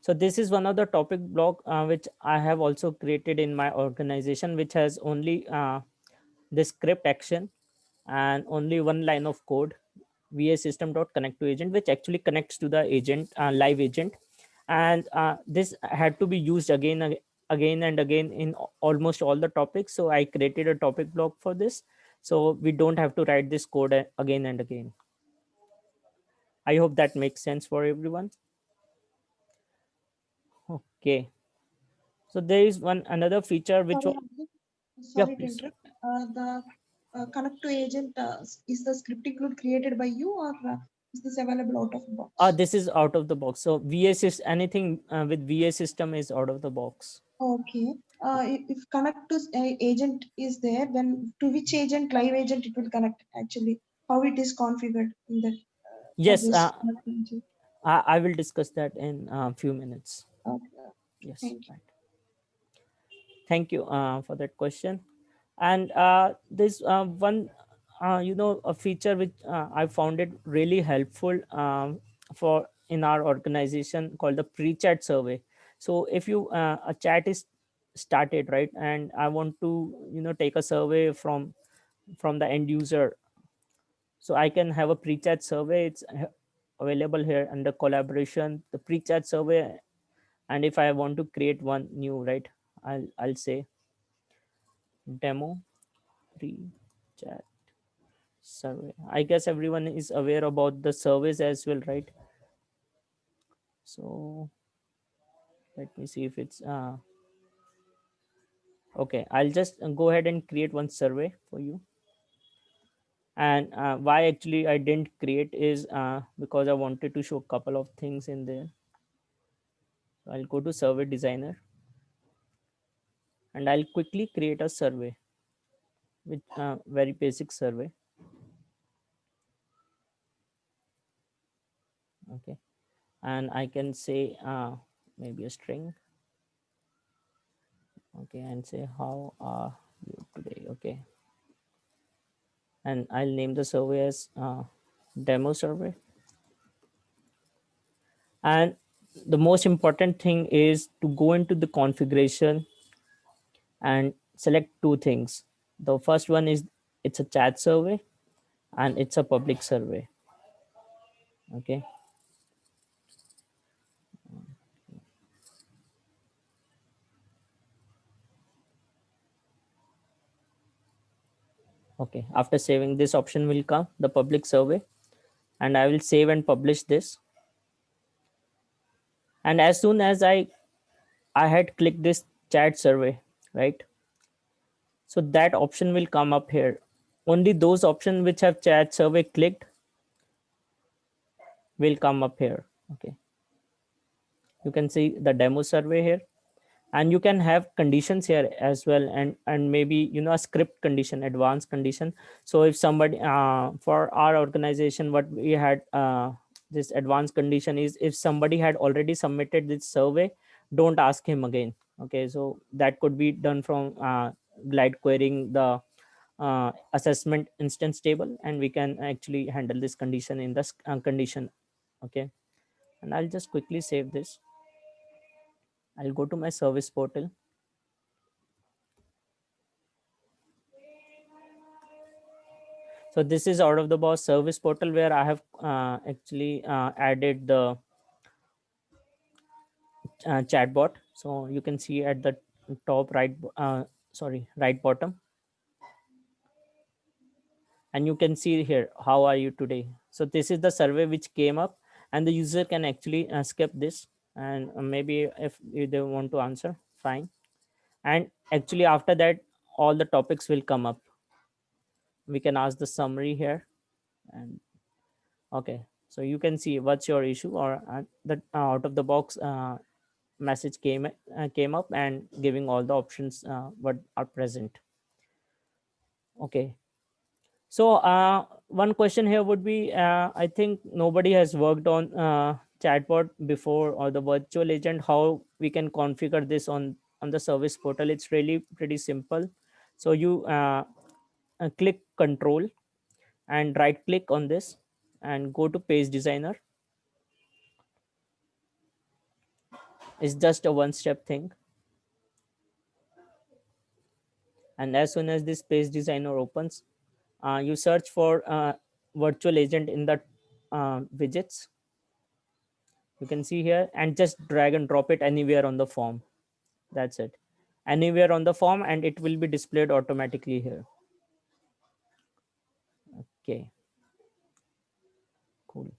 So this is one of the topic block which I have also created in my organization, which has only the script action and only one line of code, va system.connect to agent, which actually connects to the agent, live agent. And this had to be used again and again in almost all the topics. So I created a topic block for this, so we don't have to write this code again and again. I hope that makes sense for everyone. Okay. So there is another feature which Sorry, was, sorry to please. interrupt. The connect to agent, is the script include created by you, or is this available out of the box? This is out of the box. So anything with VA system is out of the box. Okay. If connect to agent is there, then to which agent, live agent, it will connect actually? How it is configured in that? Yes, connect to agent? I will discuss that in a few minutes. Okay. Yes, Thank you. right. Thank you for that question. And this one, a feature which I found it really helpful for in our organization called the pre-chat survey. So if you a chat is started, right, and I want to take a survey from the end user, so I can have a pre-chat survey. It's available here under collaboration, the pre-chat survey. And if I want to create one new, right, I'll say demo pre-chat survey. I guess everyone is aware about the surveys as well, right? So let me see if it's okay. I'll just go ahead and create one survey for you. And why actually I didn't create is because I wanted to show a couple of things in there. So I'll go to survey designer and I'll quickly create a survey with very basic survey. Okay, and I can say maybe a string. Okay, and say how are you today? Okay, and I'll name the survey as demo survey. And the most important thing is to go into the configuration and select two things. The first one is it's a chat survey and it's a public survey. Okay. Okay, after saving, this option will come, the public survey, and I will save and publish this. And as soon as I had clicked this chat survey, right? So that option will come up here. Only those options which have chat survey clicked will come up here. Okay, you can see the demo survey here, and you can have conditions here as well, and maybe a script condition, advanced condition. So if somebody for our organization, what we had this advanced condition is, if somebody had already submitted this survey, don't ask him again. Okay, so that could be done from glide querying the assessment instance table, and we can actually handle this condition in this condition. Okay, and I'll just quickly save this. I'll go to my service portal. So this is out of the box service portal where I have actually added the chatbot. So you can see at the top right, right bottom. And you can see here, how are you today? So this is the survey which came up, and the user can actually skip this, and maybe if they want to answer, fine. And actually after that all the topics will come up. We can ask the summary here, and okay, so you can see what's your issue, or the out of the box message came up and giving all the options what are present. Okay, so one question here would be, I think nobody has worked on chatbot before, or the virtual agent, how we can configure this on the service portal. It's really pretty simple. So you click control and right click on this and go to page designer. It's just a one step thing. And as soon as this page designer opens, you search for virtual agent in the widgets. You can see here, and just drag and drop it anywhere on the form. That's it. Anywhere on the form, and it will be displayed automatically here. Okay. Cool.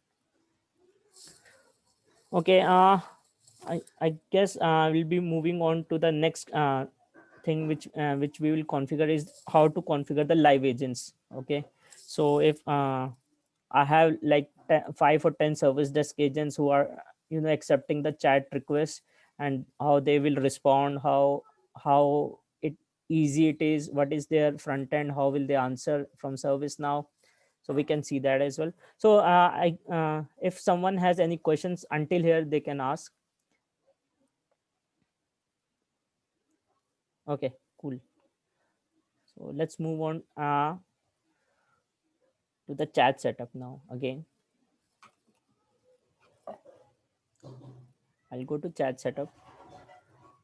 Okay. I guess we'll be moving on to the next thing which we will configure is how to configure the live agents. Okay. So if I have like 5 or 10 service desk agents who are accepting the chat request, and how they will respond, how it easy it is, what is their front end, how will they answer from service now. So we can see that as well. So if someone has any questions until here, they can ask. Okay, cool. So let's move on to the chat setup now. Again, I'll go to chat setup.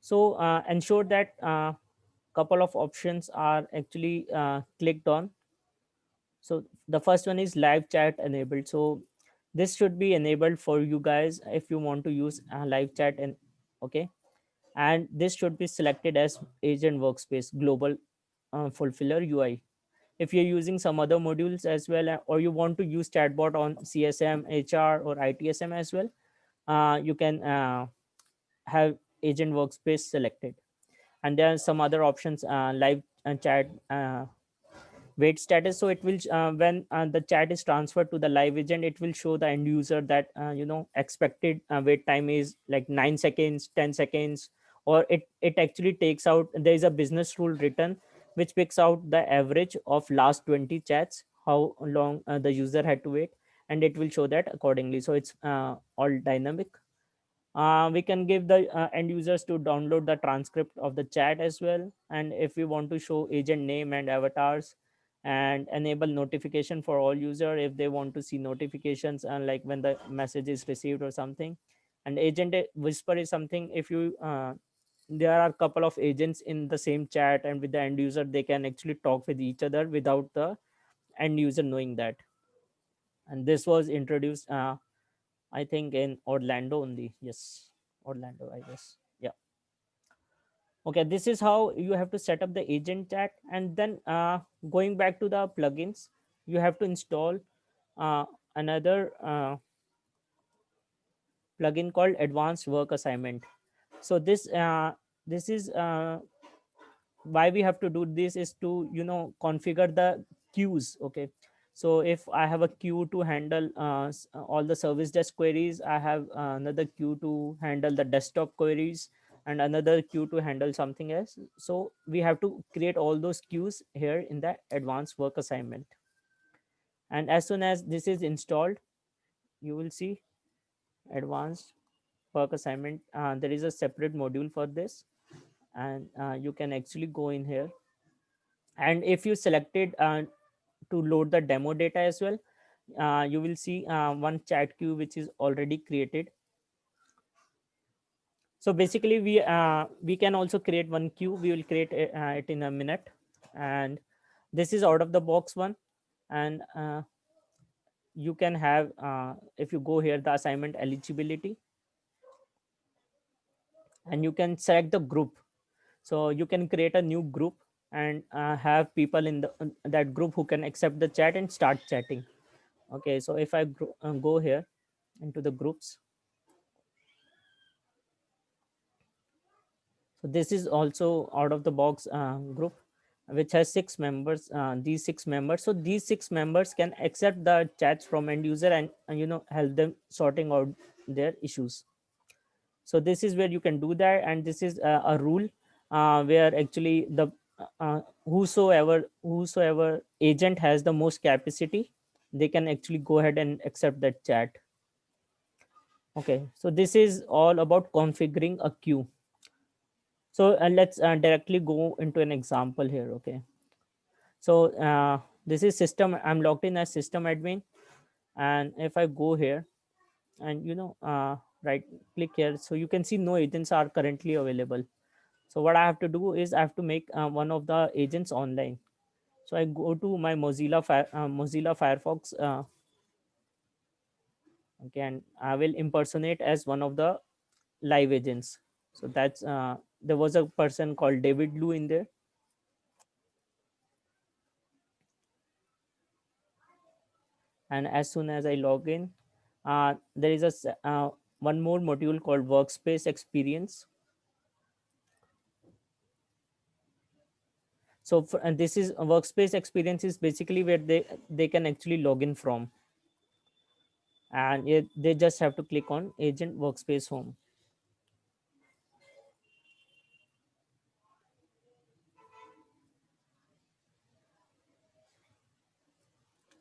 So ensure that couple of options are actually clicked on. So the first one is live chat enabled. So this should be enabled for you guys if you want to use live chat. And okay, and this should be selected as agent workspace global fulfiller UI. If you're using some other modules as well, or you want to use chatbot on CSM, HR, or ITSM as well, you can have agent workspace selected. And there are some other options, live chat wait status. So it will when the chat is transferred to the live agent, it will show the end user that expected wait time is like 9 seconds, 10 seconds, or it actually takes out, there is a business rule written which picks out the average of last 20 chats, how long the user had to wait, and it will show that accordingly. So it's all dynamic. We can give the end users to download the transcript of the chat as well. And if we want to show agent name and avatars, and enable notification for all user if they want to see notifications, and like when the message is received or something. And agent whisper is something, if you there are a couple of agents in the same chat, and with the end user, they can actually talk with each other without the end user knowing that. And this was introduced I think in Orlando only. Yes, Orlando, I guess. Yeah. Okay, this is how you have to set up the agent chat. And then going back to the plugins, you have to install another plugin called Advanced Work Assignment. So this is why we have to do this is to configure the queues. Okay, so if I have a queue to handle all the service desk queries, I have another queue to handle the desktop queries, and another queue to handle something else. So we have to create all those queues here in the Advanced Work Assignment. And as soon as this is installed, you will see Advanced Work Assignment. There is a separate module for this, and you can actually go in here. And if you selected to load the demo data as well, you will see one chat queue which is already created. So basically we can also create one queue. We will create it in a minute. And this is out of the box one. And you can have if you go here, the assignment eligibility, and you can select the group. So you can create a new group and have people in that group who can accept the chat and start chatting. Okay, so if I go here, into the groups. So this is also out of the box group which has 6 members, these 6 members. So these 6 members can accept the chats from end user and help them sorting out their issues. So this is where you can do that, and this is a rule where actually the whosoever agent has the most capacity, they can actually go ahead and accept that chat. Okay, so this is all about configuring a queue. So let's directly go into an example here. Okay, so this is system, I'm logged in as system admin, and if I go here and right click here, so you can see no agents are currently available. So what I have to do is I have to make one of the agents online. So I go to my Mozilla Firefox, okay, and I will impersonate as one of the live agents. So that's there was a person called David Lu in there. And as soon as I log in, there is one more module called Workspace Experience. So and this is a Workspace Experience is basically where they can actually log in from, and they just have to click on Agent Workspace Home.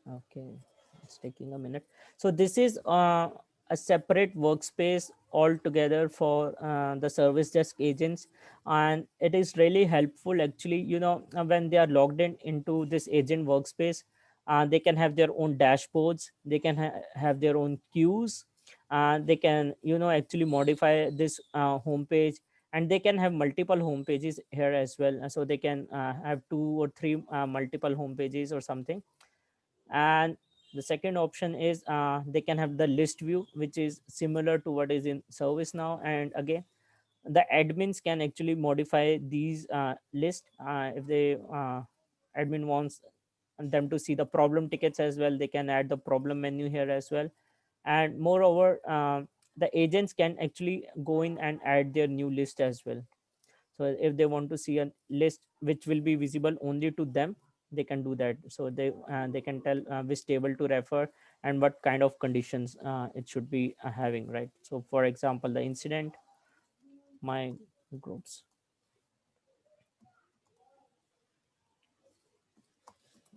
Okay, it's taking a minute. So this is a separate workspace altogether for the service desk agents, and it is really helpful actually, when they are logged in into this agent workspace. They can have their own dashboards, they can have their own queues, they can actually modify this homepage, and they can have multiple home pages here as well. So they can have 2 or 3 multiple home pages or something. And the second option is they can have the list view, which is similar to what is in ServiceNow. And again, the admins can actually modify these list if they admin wants them to see the problem tickets as well. They can add the problem menu here as well. And moreover, the agents can actually go in and add their new list as well. So if they want to see a list which will be visible only to them, they can do that. So they can tell which table to refer and what kind of conditions it should be having, right? So for example, the incident, my groups,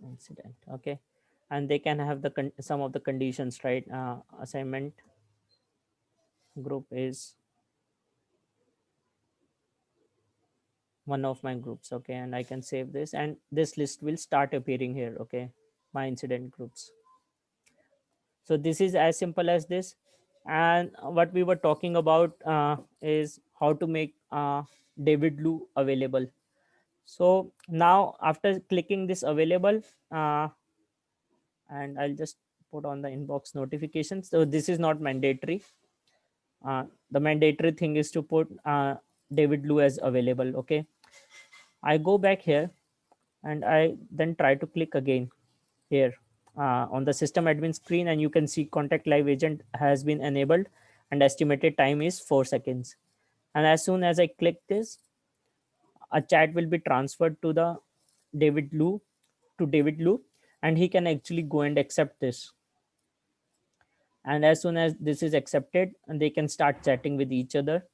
incident, okay, and they can have the some of the conditions, right? Assignment group is one of my groups, okay, and I can save this, and this list will start appearing here. Okay, my incident groups. So this is as simple as this. And what we were talking about is how to make David Lu available. So now after clicking this available, and I'll just put on the inbox notifications. So this is not mandatory. The mandatory thing is to put David Lu as available. Okay, I go back here and I then try to click again here on the system admin screen, and you can see contact live agent has been enabled and estimated time is 4 seconds. And as soon as I click this, a chat will be transferred to the David Lu and he can actually go and accept this. And as soon as this is accepted, and they can start chatting with each other.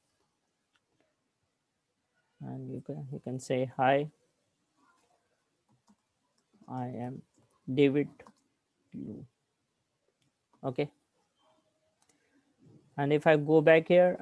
And you can say, hi, I am David Lu. Okay. And if I go back here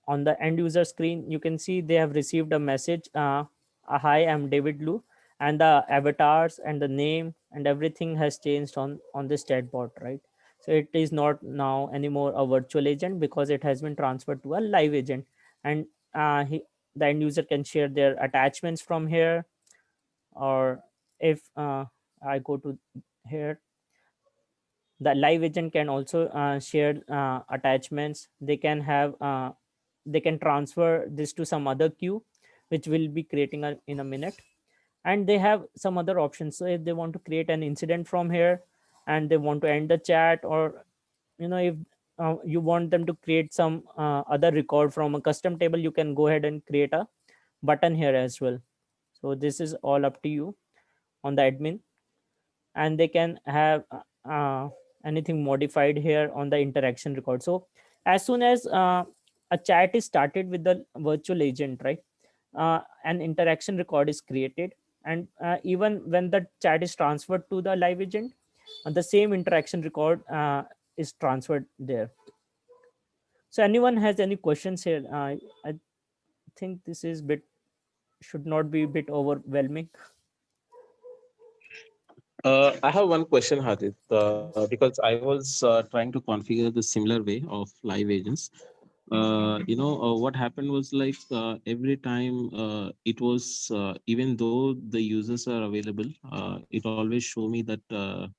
on the end user screen, you can see they have received a message. Hi, I'm David Lu, and the avatars and the name and everything has changed on this chatbot, right? So it is not now anymore a virtual agent because it has been transferred to a live agent. And the end user can share their attachments from here, or if I go to here, the live agent can also share attachments. They can have they can transfer this to some other queue which will be creating in a minute. And they have some other options. So if they want to create an incident from here and they want to end the chat, or if you want them to create some other record from a custom table, you can go ahead and create a button here as well. So this is all up to you on the admin, and they can have anything modified here on the interaction record. So as soon as a chat is started with the virtual agent, right, an interaction record is created, and even when the chat is transferred to the live agent, the same interaction record is transferred there. So anyone has any questions here? I think this is bit should not be a bit overwhelming. I have one question, Hadith, because I was trying to configure the similar way of live agents. What happened was like every time it was, even though the users are available, it always show me that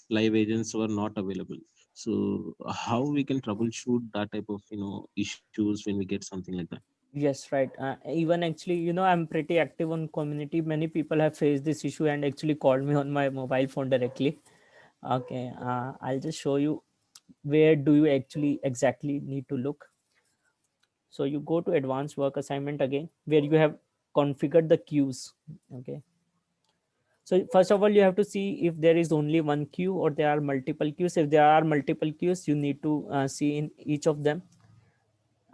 live agents were not available. So how we can troubleshoot that type of issues when we get something like that? Yes, right. Even actually, I'm pretty active on community. Many people have faced this issue and actually called me on my mobile phone directly. Okay, I'll just show you where do you actually exactly need to look. So you go to advanced work assignment again, where you have configured the queues. Okay. So first of all, you have to see if there is only one queue or there are multiple queues. If there are multiple queues, you need to see in each of them.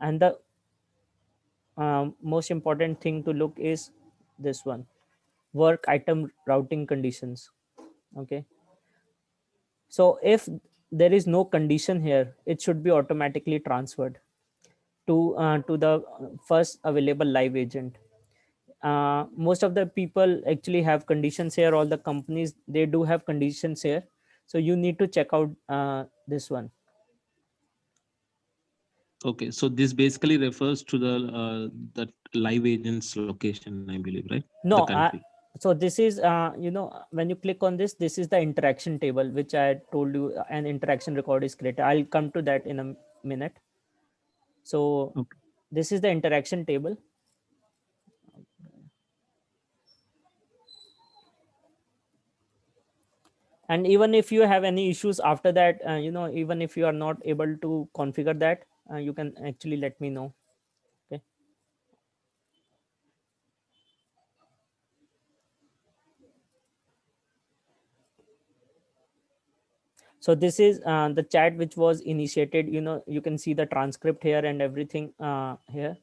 And the most important thing to look is this one, work item routing conditions. Okay. So if there is no condition here, it should be automatically transferred to the first available live agent. Most of the people actually have conditions here. All the companies, they do have conditions here. So you need to check out this one. Okay, so this basically refers to the live agent's location, I believe, right? The No, country. so this is when you click on this is the interaction table, which I told you an interaction record is created. I'll come to that in a minute. So Okay. this is the interaction table. And even if you have any issues after that, even if you are not able to configure that, you can actually let me know. Okay. So this is the chat which was initiated. You can see the transcript here and everything here.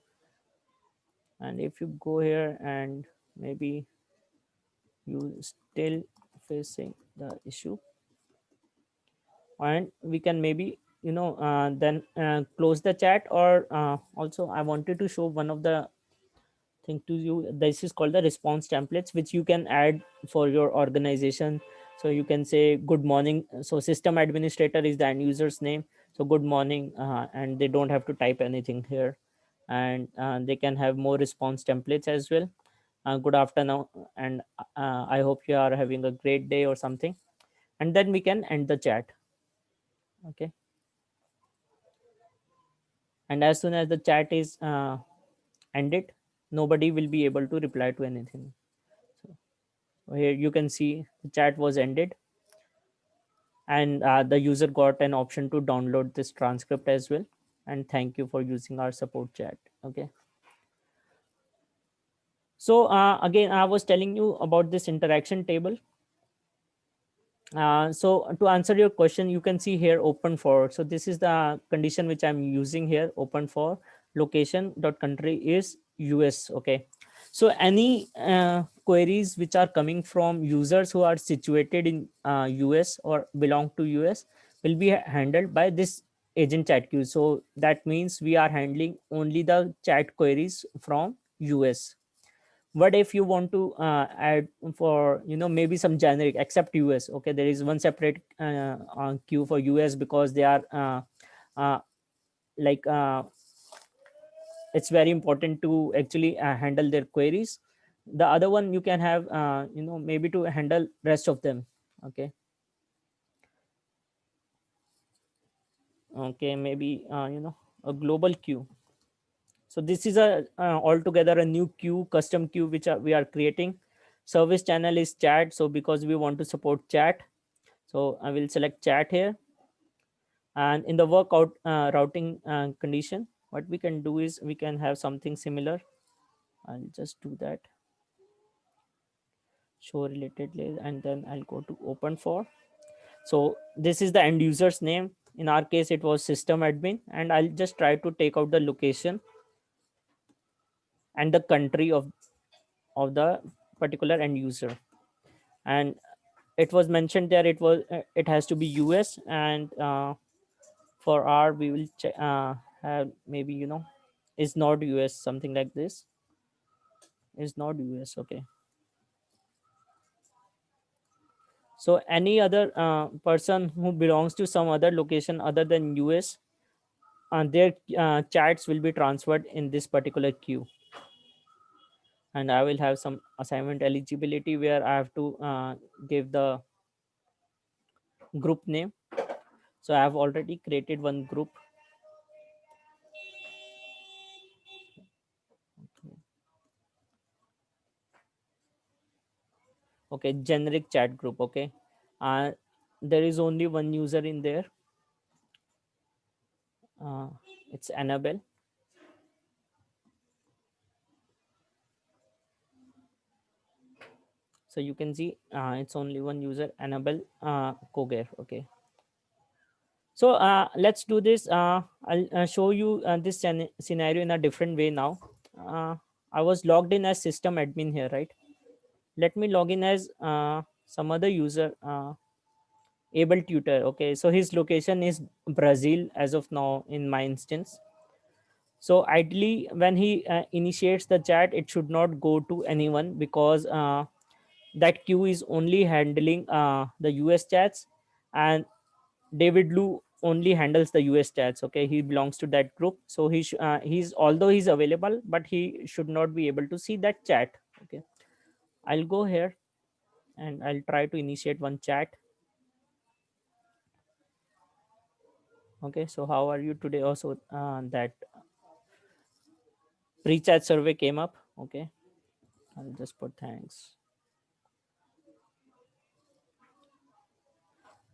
And if you go here and maybe you still facing the issue, and we can maybe then close the chat, or also I wanted to show one of the thing to you. This is called the response templates, which you can add for your organization. So you can say good morning. So system administrator is the end user's name, so good morning, and they don't have to type anything here. And they can have more response templates as well. Good afternoon, and I hope you are having a great day or something. And then we can end the chat. Okay. And as soon as the chat is ended, nobody will be able to reply to anything. So here you can see the chat was ended, and the user got an option to download this transcript as well. And thank you for using our support chat. Okay. So again, I was telling you about this interaction table. So to answer your question, you can see here open for. So this is the condition which I'm using here, open for location dot country is US. Okay. So any queries which are coming from users who are situated in US or belong to US will be handled by this agent chat queue. So that means we are handling only the chat queries from US. What if you want to add for maybe some generic except US? Okay, there is one separate queue for US because they are uh, like it's very important to actually handle their queries. The other one you can have maybe to handle rest of them. Okay. Okay, maybe a global queue. So this is a altogether a new queue, custom queue, which we are creating. Service channel is chat. So because we want to support chat, so I will select chat here. And in the workout routing condition, what we can do is we can have something similar. I'll just do that, show related layers, and then I'll go to open for. So this is the end user's name. In our case, it was system admin, and I'll just try to take out the location and the country of the particular end user. And it was mentioned there, it has to be US, and for R we will have maybe, you know, is not US, something like this, is not US. Okay, so any other person who belongs to some other location other than US, their chats will be transferred in this particular queue. And I will have some assignment eligibility where I have to give the group name. So I have already created one group. Okay, generic chat group. Okay, there is only one user in there. It's Annabelle. So you can see it's only one user, Annabelle Koger. Okay, so let's do this. I'll show you this scenario in a different way now. I was logged in as system admin here, right? Let me log in as some other user, able tutor. Okay, so his location is Brazil as of now in my instance. So ideally when he initiates the chat, it should not go to anyone, because that queue is only handling the US chats, and David Lu only handles the US chats. Okay, he belongs to that group, so he's, although he's available, but he should not be able to see that chat. Okay, I'll go here and I'll try to initiate one chat. Okay, so how are you today? Also that pre-chat survey came up. Okay, I'll just put thanks.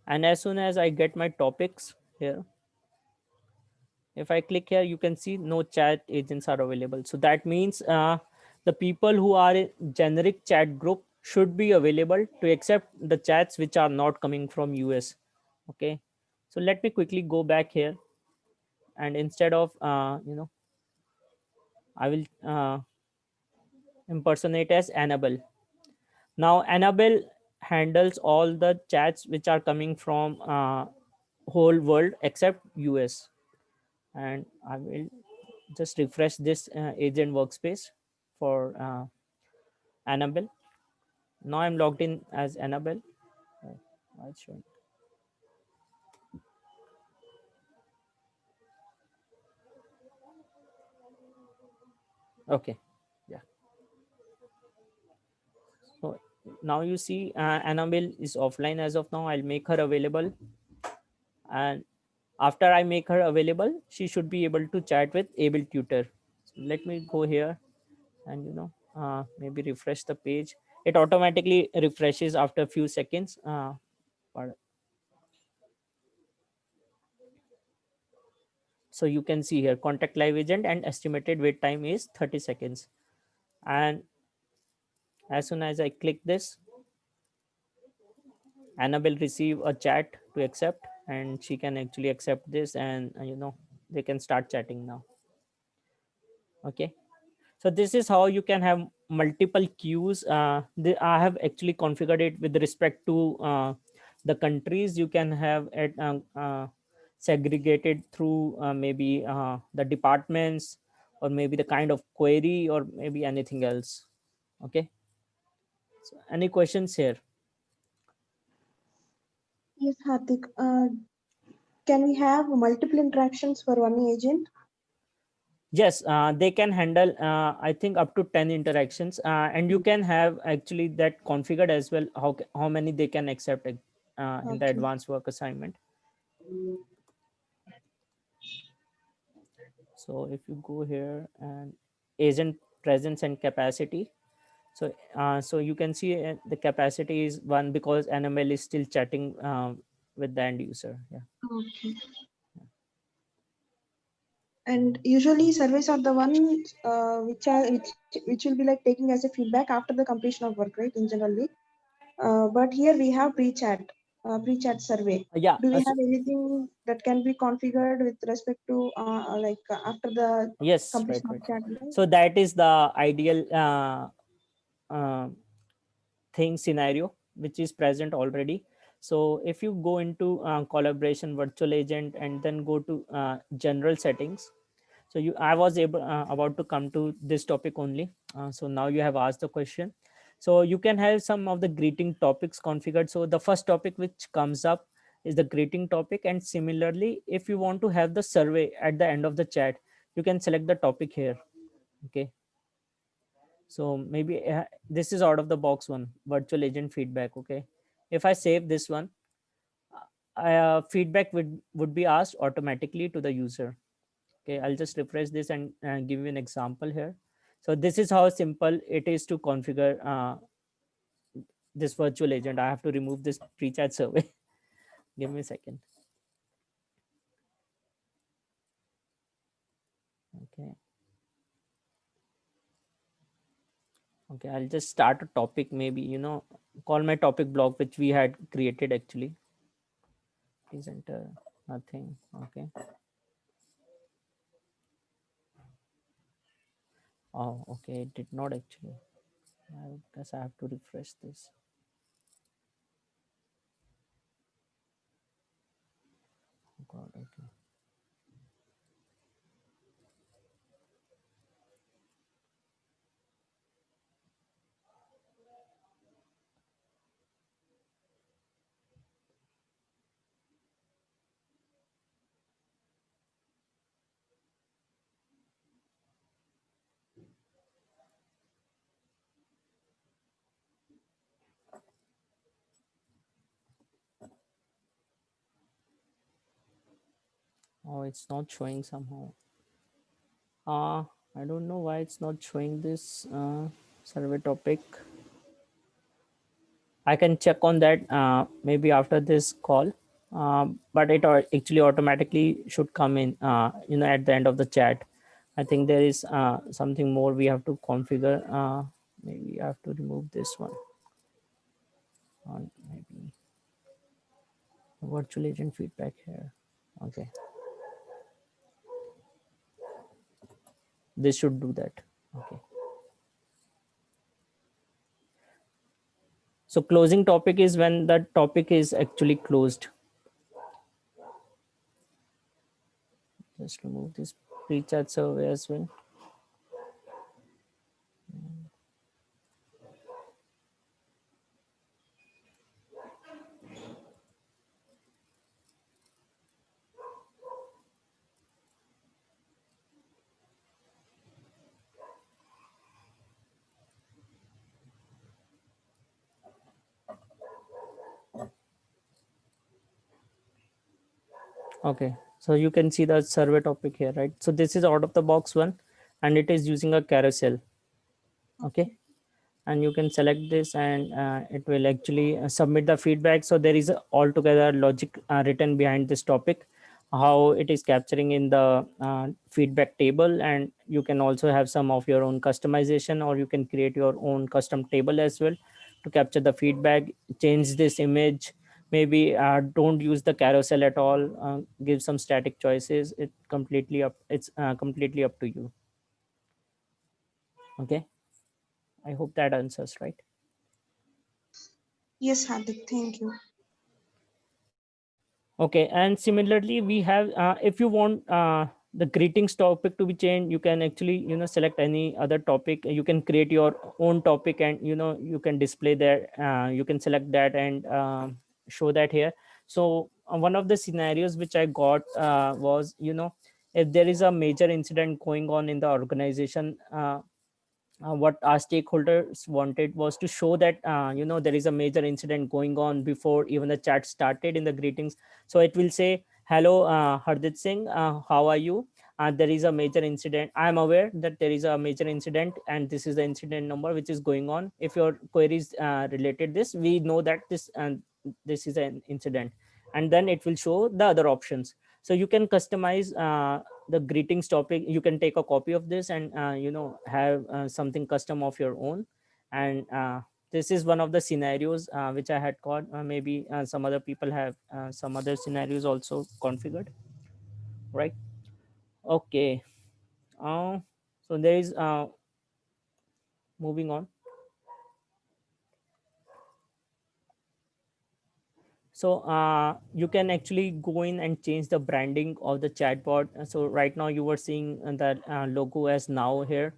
And as soon as I get my topics here, if I click here, you can see no chat agents are available. So that means the people who are in generic chat group should be available to accept the chats which are not coming from US. Okay, so let me quickly go back here, and instead of you know, I will impersonate as Annabelle. Now Annabelle handles all the chats which are coming from whole world except US. And I will just refresh this agent workspace for Annabelle. Now I'm logged in as Annabelle. Why it's showing? Okay, yeah. So now you see Annabelle is offline as of now. I'll make her available, and after I make her available, she should be able to chat with able tutor. So let me go here and, you know, maybe refresh the page. It automatically refreshes after a few seconds. But so you can see here contact live agent and estimated wait time is 30 seconds. And as soon as I click this, Anna will receive a chat to accept, and she can actually accept this, and you know, they can start chatting now. Okay, so this is how you can have multiple queues. I have actually configured it with respect to the countries. You can have it segregated through maybe the departments, or maybe the kind of query, or maybe anything else. Okay, so any questions here? Yes, Hardik. Can we have multiple interactions for one agent? Yes, they can handle I think up to 10 interactions, and you can have actually that configured as well, how many they can accept in the advanced work assignment. So if you go here and agent presence and capacity, so you can see the capacity is 1 because NML is still chatting with the end user. Yeah. Okay. And usually surveys are the ones which will be like taking as a feedback after the completion of work, right? In generally, but here we have pre-chat survey. Yeah. Do we have anything that can be configured with respect to after the Yes, right, completion of right. chat? Right? So that is the ideal thing scenario which is present already. So if you go into collaboration virtual agent and then go to general settings, so I was about to come to this topic only. So now you have asked the question. So you can have some of the greeting topics configured. So the first topic which comes up is the greeting topic, and similarly if you want to have the survey at the end of the chat, you can select the topic here. Okay, so maybe this is out of the box one, virtual agent feedback. Okay, if I save this one, feedback would be asked automatically to the user. Okay, I'll just refresh this and give you an example here. So this is how simple it is to configure this virtual agent. I have to remove this pre-chat survey. Give me a second. Okay. Okay, I'll just start a topic, maybe, call my topic block, which we had created actually. Please enter nothing. Okay. Oh, okay, it did not actually. I guess I have to refresh this. Oh God, okay. Oh, it's not showing somehow. I don't know why it's not showing this survey topic. I can check on that maybe after this call. But it actually automatically should come in, at the end of the chat. I think there is something more we have to configure. Maybe I have to remove this one. Maybe virtual agent feedback here. Okay. This should do that. Okay. So closing topic is when the topic is actually closed. Just remove this pre-chat survey as well. Okay, so you can see the survey topic here, right? So this is out of the box one, and it is using a carousel. Okay, and you can select this, and it will actually submit the feedback. So there is altogether logic written behind this topic, how it is capturing in the feedback table, and you can also have some of your own customization, or you can create your own custom table as well to capture the feedback. Change this image, maybe don't use the carousel at all, give some static choices. It's completely up to you. Okay, I hope that answers, right? Yes, Hardik, thank you. Okay, and similarly we have if you want the greetings topic to be changed, you can actually select any other topic. You can create your own topic, and you can display there. You can select that and show that here. So one of the scenarios which I got was, if there is a major incident going on in the organization, what our stakeholders wanted was to show that there is a major incident going on before even the chat started in the greetings. So it will say, hello, Hardit Singh, how are you? There is a major incident. I am aware that there is a major incident, and this is the incident number which is going on. If your queries related this, we know that this is an incident, and then it will show the other options. So you can customize the greetings topic, you can take a copy of this and have something custom of your own. And this is one of the scenarios which I had caught. Maybe some other people have some other scenarios also configured, right? Okay. So there is moving on. So you can actually go in and change the branding of the chatbot. So right now you were seeing that logo as now here.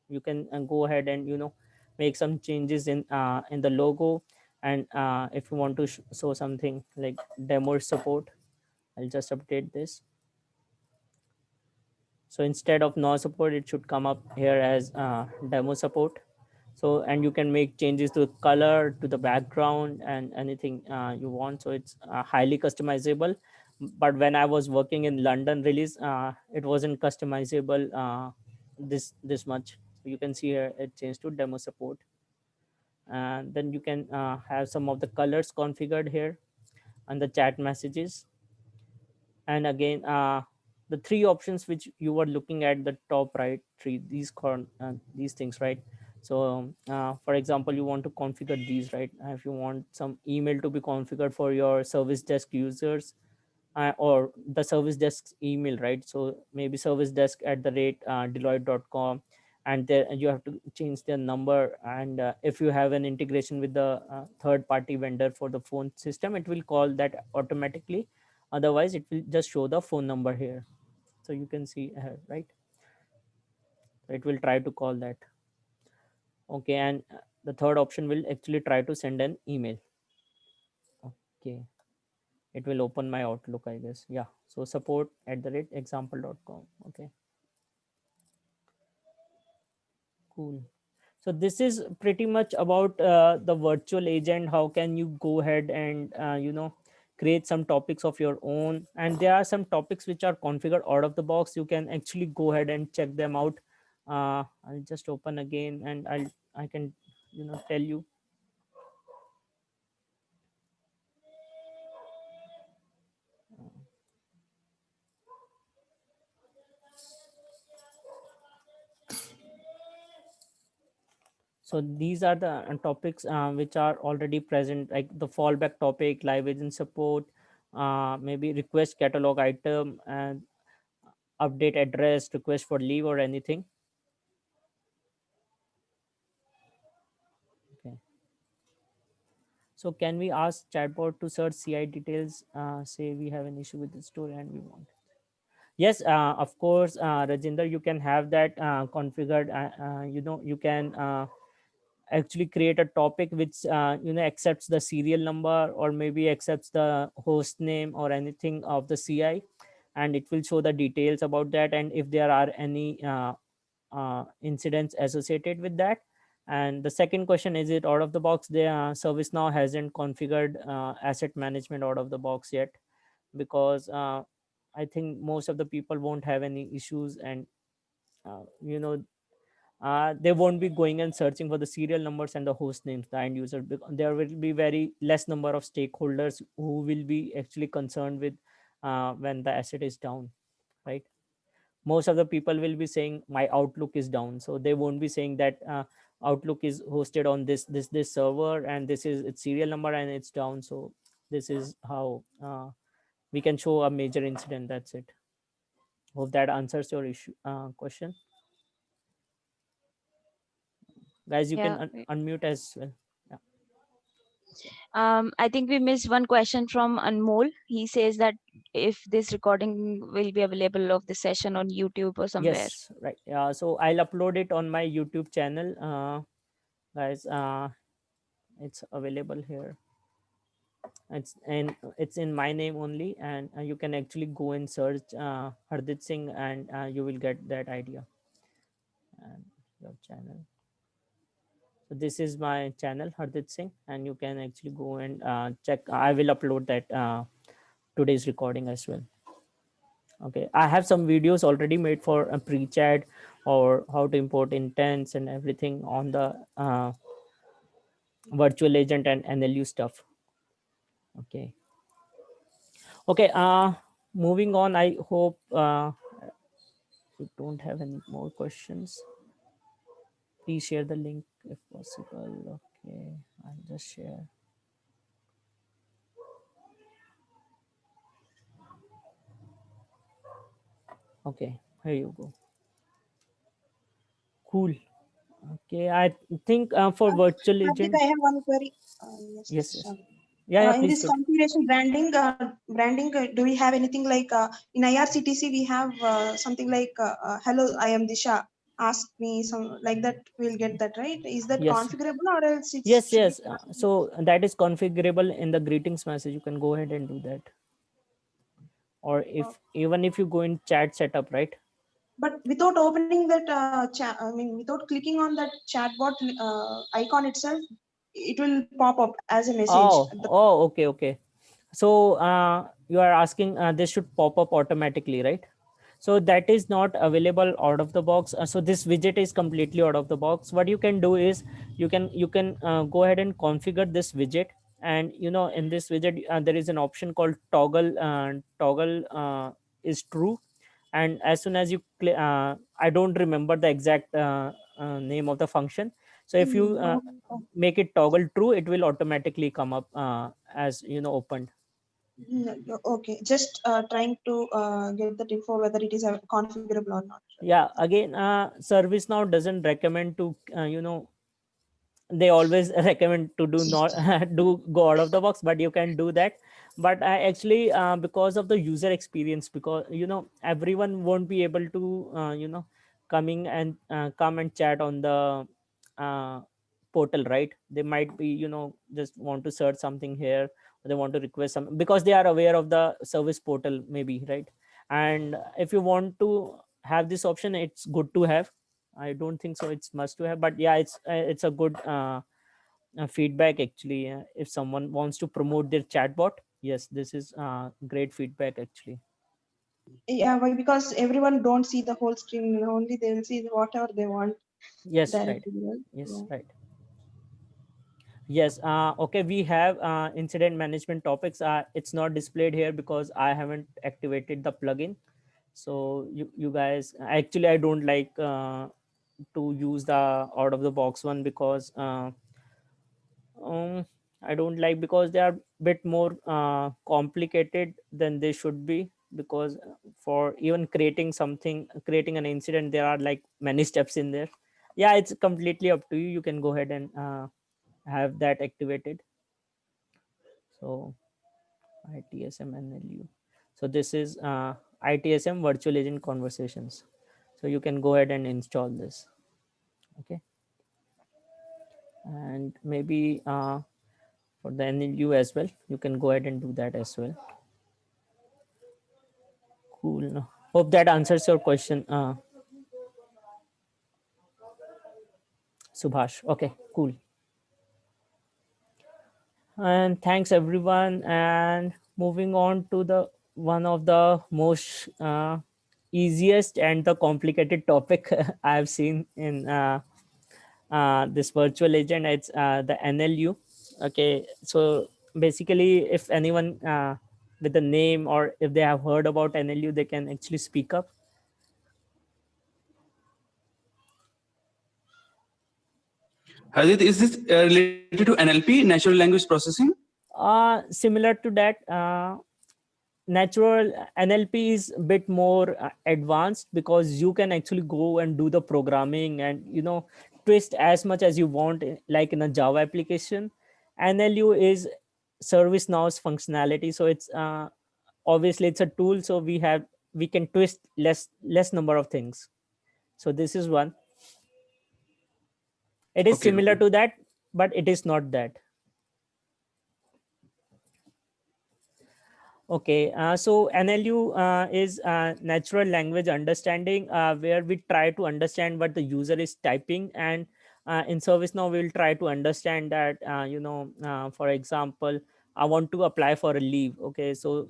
You can go ahead and make some changes in the logo. And if you want to show something like demo support, I'll just update this. So instead of no support, it should come up here as demo support. So, and you can make changes to the color, to the background, and anything you want. So it's highly customizable. But when I was working in London release, it wasn't customizable this much. So you can see here it changed to demo support. And then you can have some of the colors configured here and the chat messages. And again, the three options which you were looking at the top right, these things, right? So for example, you want to configure these, right? If you want some email to be configured for your service desk users, or the service desk email, right? So maybe service desk at the rate Deloitte.com, and there you have to change their number. And if you have an integration with the third party vendor for the phone system, it will call that automatically. Otherwise it will just show the phone number here. So you can see here, right? So it will try to call that. Okay. And the third option will actually try to send an email. Okay. It will open my Outlook, I guess. Yeah. So support@example.com. Okay. Cool. So this is pretty much about the virtual agent. How can you go ahead and create some topics of your own? And there are some topics which are configured out of the box. You can actually go ahead and check them out. I'll just open again, and I can tell you. So these are the topics which are already present, like the fallback topic, live agent support, maybe request catalog item, and update address, request for leave, or anything. Okay. So can we ask chatbot to search CI details? Say we have an issue with the store and we want. Yes, of course, Rajinder, you can have that configured. You can actually create a topic which accepts the serial number, or maybe accepts the host name or anything of the CI, and it will show the details about that, and if there are any incidents associated with that. And the second question, is it out of the box? The ServiceNow hasn't configured asset management out of the box yet, because I think most of the people won't have any issues, and they won't be going and searching for the serial numbers and the host names, the end user, because there will be very less number of stakeholders who will be actually concerned with when the asset is down, right? Most of the people will be saying my Outlook is down, so they won't be saying that Outlook is hosted on this server, and this is its serial number and it's down. So this is how we can show a major incident. That's it. Hope that answers your issue question. Guys, you Yeah. can unmute as well. I think we missed one question from Anmol. He says that if this recording will be available of the session on YouTube or somewhere. Yes, right. So I'll upload it on my YouTube channel, guys. It's available here. It's in my name only, and you can actually go and search Hardit Singh, and you will get that idea. And your channel. So this is my channel, Hardit Singh, and you can actually go and check. I will upload that today's recording as well. Okay, I have some videos already made for a pre-chat, or how to import intents and everything on the virtual agent and NLU stuff. Okay. Okay. Moving on. I hope we don't have any more questions, please share the link if possible. Okay, I'll just share. Okay, here you go. Cool. Okay, I think for virtual Hardik, agent. I have one query. Yes, Yes, yes. sorry. Yeah, In please this go. configuration branding, do we have anything like in IRCTC we have something like hello, I am Disha, ask me, some like that, we'll get that, right? Is that Yes. configurable or else it Yes, should be yes. So that is configurable in the greetings message. You can go ahead and do that. Or if even if you go in chat setup, right? But without opening that chat, I mean, without clicking on that chatbot icon itself, it will pop up as a message. Oh, okay, okay. So you are asking this should pop up automatically, right? So that is not available out of the box. So this widget is completely out of the box. What you can do is you can go ahead and configure this widget, and in this widget there is an option called toggle is true, and as soon as you I don't remember the exact name of the function. So if you make it toggle true, it will automatically come up as opened. Okay, just trying to get that info whether it is configurable or not. Yeah, again, ServiceNow doesn't recommend to they always recommend to do not do go out of the box, but you can do that. But I actually because of the user experience, because everyone won't be able to coming and come and chat on the uh, portal, right? They might be just want to search something here, or they want to request some, because they are aware of the service portal maybe, right? And if you want to have this option, it's good to have. I don't think so it's must to have, but yeah, it's a good feedback actually. If someone wants to promote their chatbot, yes, this is great feedback actually. Yeah, why? Because everyone don't see the whole screen, only they will see whatever they want Yes, right. directly. Right? Yes, Yeah. right. Yes. Okay, we have incident management topics. It's not displayed here because I haven't activated the plugin. So you guys, actually I don't like to use the out of the box one, because I don't like, because they are bit more complicated than they should be, because for even creating an incident, there are like many steps in there. Yeah, it's completely up to you. You can go ahead and have that activated. So ITSM NLU. So this is ITSM virtual agent conversations. So you can go ahead and install this. Okay. And maybe for the NLU as well, you can go ahead and do that as well. Cool. Hope that answers your question, Subhash. Okay, cool. And thanks everyone. And moving on to the one of the most easiest and the complicated topic I've seen in this virtual agent. It's the NLU. Okay, so basically, if anyone with the name, or if they have heard about NLU, they can actually speak up. Harjit, is this related to NLP, natural language processing? Similar to that. Natural NLP is a bit more advanced, because you can actually go and do the programming and twist as much as you want, like in a Java application. NLU is ServiceNow's functionality, so it's obviously it's a tool, so we can twist less number of things. So this is one. It is Okay, similar okay. to that, but it is not that. Okay, so NLU is natural language understanding, where we try to understand what the user is typing, and in ServiceNow we will try to understand that. For example, I want to apply for a leave. Okay, so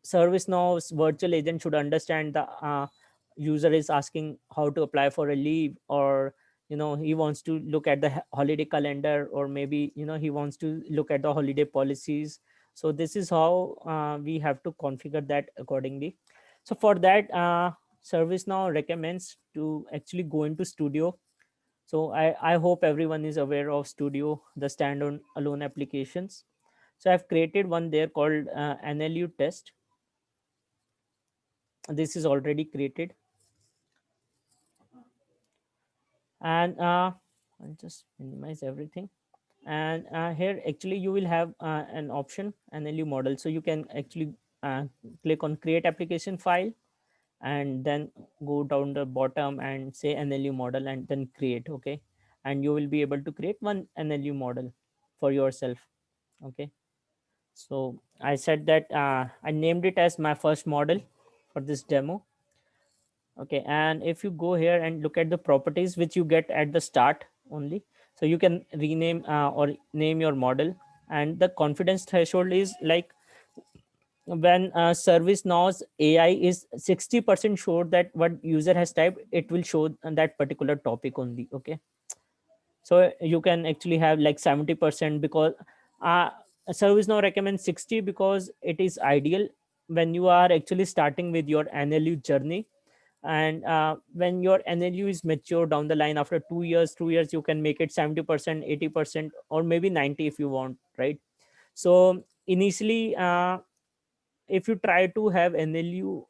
ServiceNow's virtual agent should understand the user is asking how to apply for a leave, or he wants to look at the holiday calendar, or maybe he wants to look at the holiday policies. So this is how we have to configure that accordingly. So for that, ServiceNow recommends to actually go into Studio. So I hope everyone is aware of Studio, the standalone alone applications. So I've created one there called NLU test. This is already created. And I'll just minimize everything. And here actually you will have an option NLU model. So you can actually click on create application file and then go down the bottom and say NLU model and then create. Okay. And you will be able to create one NLU model for yourself. Okay. So I said that I named it as my first model for this demo. Okay, and if you go here and look at the properties which you get at the start only, so you can rename or name your model, and the confidence threshold is like when ServiceNow's AI is 60% sure that what user has typed, it will show that particular topic only. Okay, so you can actually have like 70% because uh, ServiceNow recommends 60 because it is ideal when you are actually starting with your NLU journey. And when your NLU is mature down the line after 2 years, you can make it 70%, 80%, or maybe 90 if you want, right? So initially, if you try to have NLU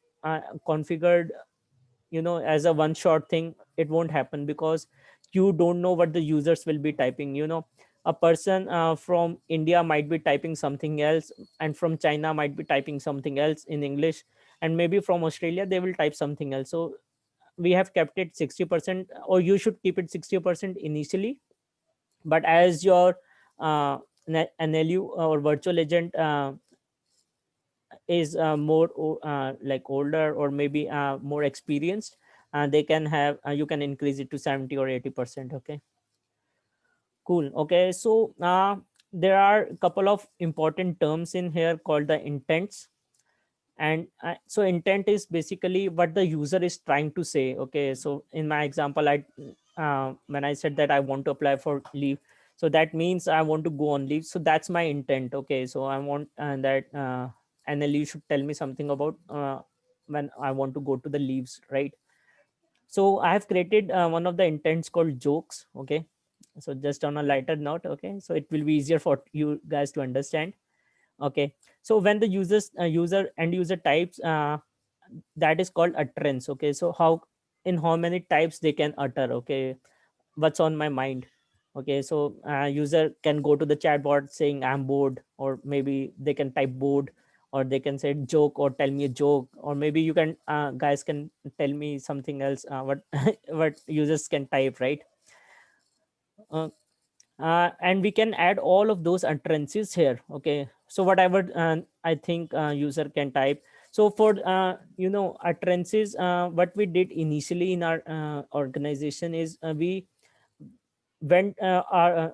configured, as a one shot thing, it won't happen because you don't know what the users will be typing. A person from India might be typing something else, and from China might be typing something else in English, and maybe from Australia they will type something else. So we have kept it 60%, or you should keep it 60% initially. But as your NLU or virtual agent is like older or maybe more experienced, they can have you can increase it to 70 or 80%. Okay, cool. Okay, so there are a couple of important terms in here called the intents. And so intent is basically what the user is trying to say. Okay, so in my example, when I said that I want to apply for leave, so that means I want to go on leave. So that's my intent. Okay, so I want that NLU should tell me something about when I want to go to the leaves, right? So I have created one of the intents called jokes. Okay, so just on a lighter note. Okay, so it will be easier for you guys to understand. Okay, so when the end user types, that is called utterance. Okay, so how many types they can utter. Okay, what's on my mind. Okay, so user can go to the chatbot saying I'm bored, or maybe they can type bored, or they can say joke or tell me a joke, or maybe you can guys can tell me something else, what what users can type, right? uh, and we can add all of those utterances here. Okay, so whatever I think user can type. So for utterances, what we did initially in our organization is we went our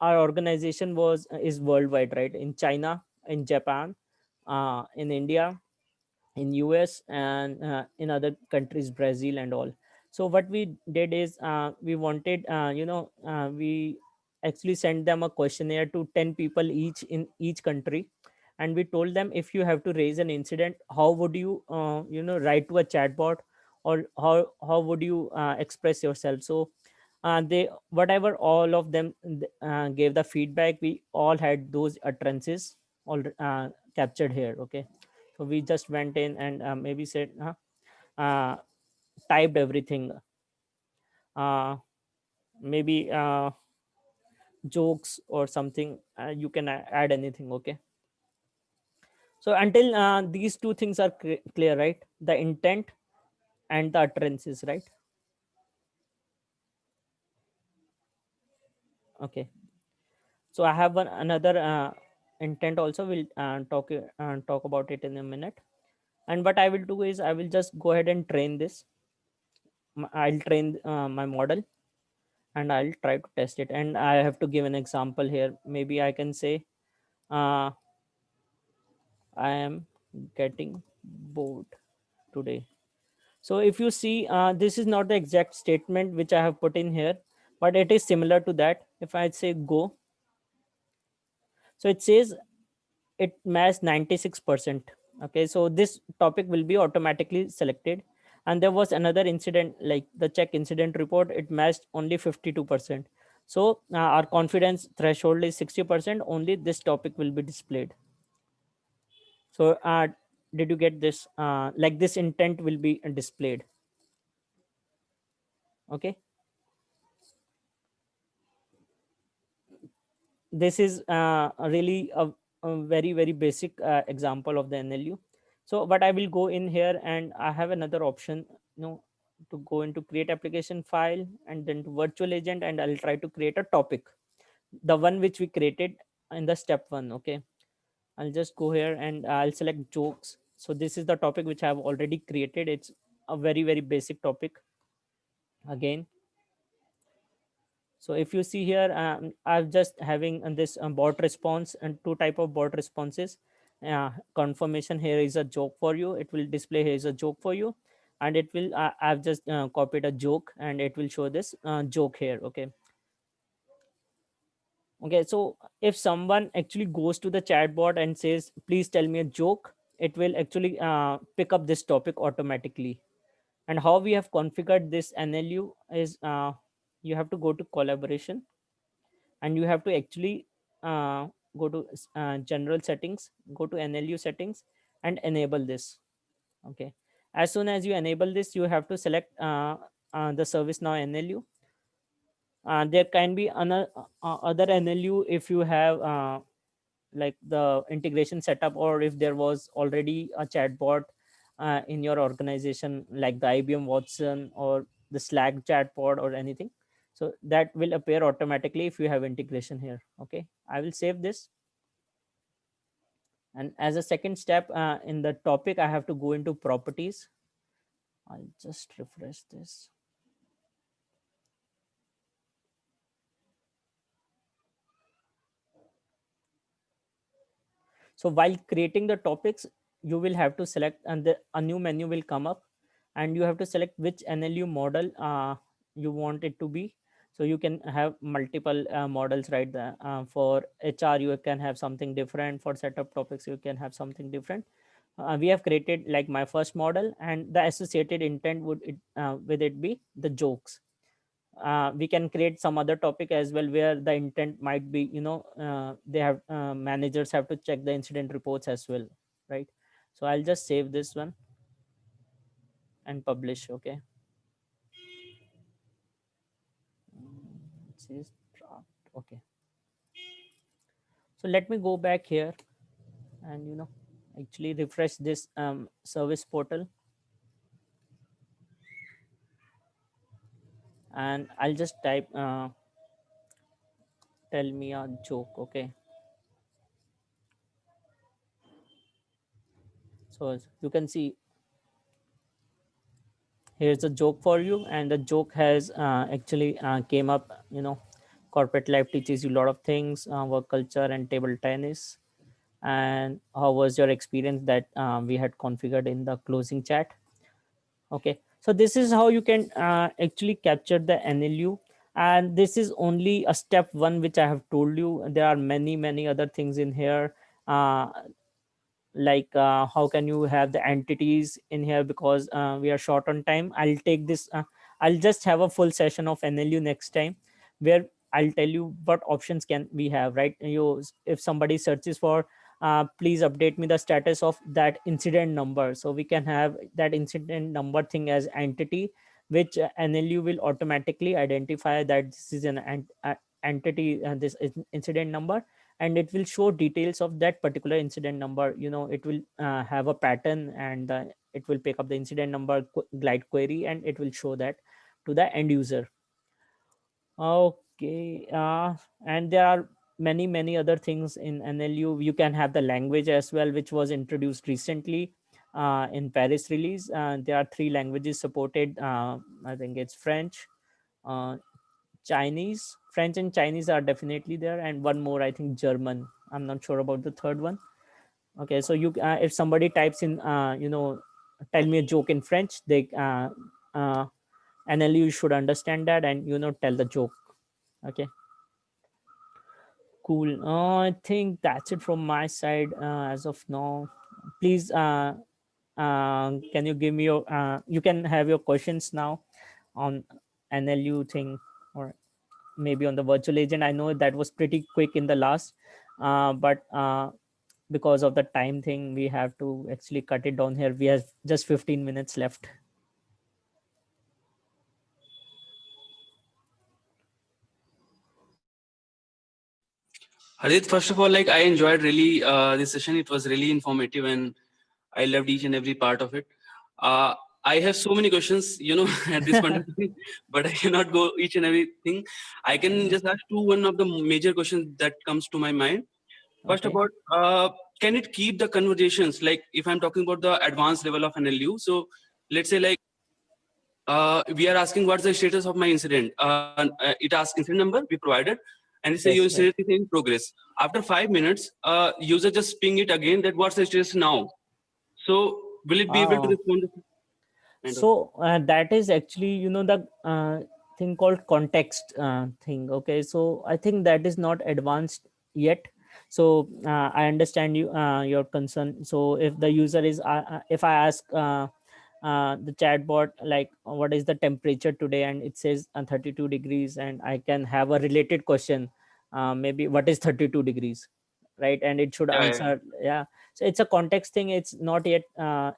organization was is worldwide, right? In China, in Japan, in India, in US, and in other countries, Brazil and all. So what we did is we wanted we actually sent them a questionnaire to 10 people each in each country, and we told them if you have to raise an incident, how would you write to a chatbot, or how would you express yourself. So they whatever all of them gave the feedback, we all had those utterances all captured here. Okay, so we just went in and maybe said typed everything, uh, maybe jokes or something. You can add anything. Okay, so until these two things are clear, right? The intent and the utterances, right? Okay, so I have another intent also. We'll talk about it in a minute. And what I will do is I will just go ahead and train this. I'll train my model, and I'll try to test it. And I have to give an example here. Maybe I can say uh, I am getting bored today. So if you see, this is not the exact statement which I have put in here, but it is similar to that. If I say go, so it says it matched 96%. Okay, so this topic will be automatically selected. and there was another incident like the check incident report, it matched only 52%. So our confidence threshold is 60%, only this topic will be displayed. So did you get this? Like this intent will be displayed. Okay. This is really a very, very basic example of the NLU. So, but I will go in here and I have another option, to go into create application file and then to virtual agent, and I'll try to create a topic, the one which we created in the step 1. Okay. I'll just go here and I'll select jokes. So this is the topic which I have already created. It's a very, very basic topic again. So if you see here, I'm just having this bot response and 2 type of bot responses. Confirmation, here is a joke for you. It will display here is a joke for you, and it will. I've just copied a joke, and it will show this joke here. Okay. Okay. So if someone actually goes to the chatbot and says, "Please tell me a joke," it will actually pick up this topic automatically. And how we have configured this NLU is you have to go to collaboration, and you have to actually go to general settings, go to NLU settings and enable this. Okay. As soon as you enable this, you have to select the ServiceNow NLU. There can be other NLU if you have like the integration setup, or if there was already a chatbot in your organization, like the IBM Watson or the Slack chatbot or anything. So that will appear automatically if you have integration here. Okay, I will save this. And as a second step in the topic, I have to go into properties. I'll just refresh this. So while creating the topics, you will have to select, and a new menu will come up, and you have to select which NLU model you want it to be. So you can have multiple models right there. For HR, you can have something different. For setup topics, you can have something different. We have created like my first model, and the associated intent would with it be the jokes. We can create some other topic as well where the intent might be, they have managers have to check the incident reports as well, right? So I'll just save this one and publish. Okay. It says draft. Okay. So let me go back here and actually refresh this service portal, and I'll just type tell me a joke. Okay. So as you can see, here's a joke for you, and the joke has actually came up. Corporate life teaches you a lot of things, work culture and table tennis. And how was your experience that we had configured in the closing chat? Okay, so this is how you can actually capture the NLU, and this is only a step 1 which I have told you. There are many other things in here, like how can you have the entities in here, because we are short on time. I'll take this I'll just have a full session of NLU next time, where I'll tell you what options can we have, right? If somebody searches for please update me the status of that incident number, so we can have that incident number thing as entity, which NLU will automatically identify that this is an entity, and this is incident number, and it will show details of that particular incident number. It will have a pattern, and it will pick up the incident number glide query, and it will show that to the end user. Okay. And there are many other things in NLU. You can have the language as well, which was introduced recently in Paris release. There are 3 languages supported. I think it's French, Chinese. French and Chinese are definitely there, and one more, I think German. I'm not sure about the third one. Okay, so you if somebody types in tell me a joke in French, they NLU should understand that and tell the joke. Okay, cool. I think that's it from my side as of now. Please can you give me your you can have your questions now on NLU thing, or maybe on the virtual agent. I know that was pretty quick in the last, but because of the time thing, we have to actually cut it down here. We have just 15 minutes left. Harit, first of all, like I enjoyed really this session. It was really informative and I loved each and every part of it. I have so many questions, you know, at this point of time, but I cannot go each and everything. I can just ask one of the major questions that comes to my mind. First Okay. about, can it keep the conversations? Like if I'm talking about the advanced level of NLU, so let's say like, we are asking what's the status of my incident. It asks incident number, we provided, and it says your Yes, right. incident is in progress. After 5 minutes, user just ping it again that what's the status now. So will it be able to Oh. respond? Kind of. So that is actually, you know, the thing called context thing. Okay, so I think that is not advanced yet. So I understand your concern. So if the user is if I ask the chatbot like what is the temperature today, and it says 32 degrees, and I can have a related question, maybe what is 32 degrees, right? And it should Yeah, yeah. answer. Yeah, so it's a context thing. It's not yet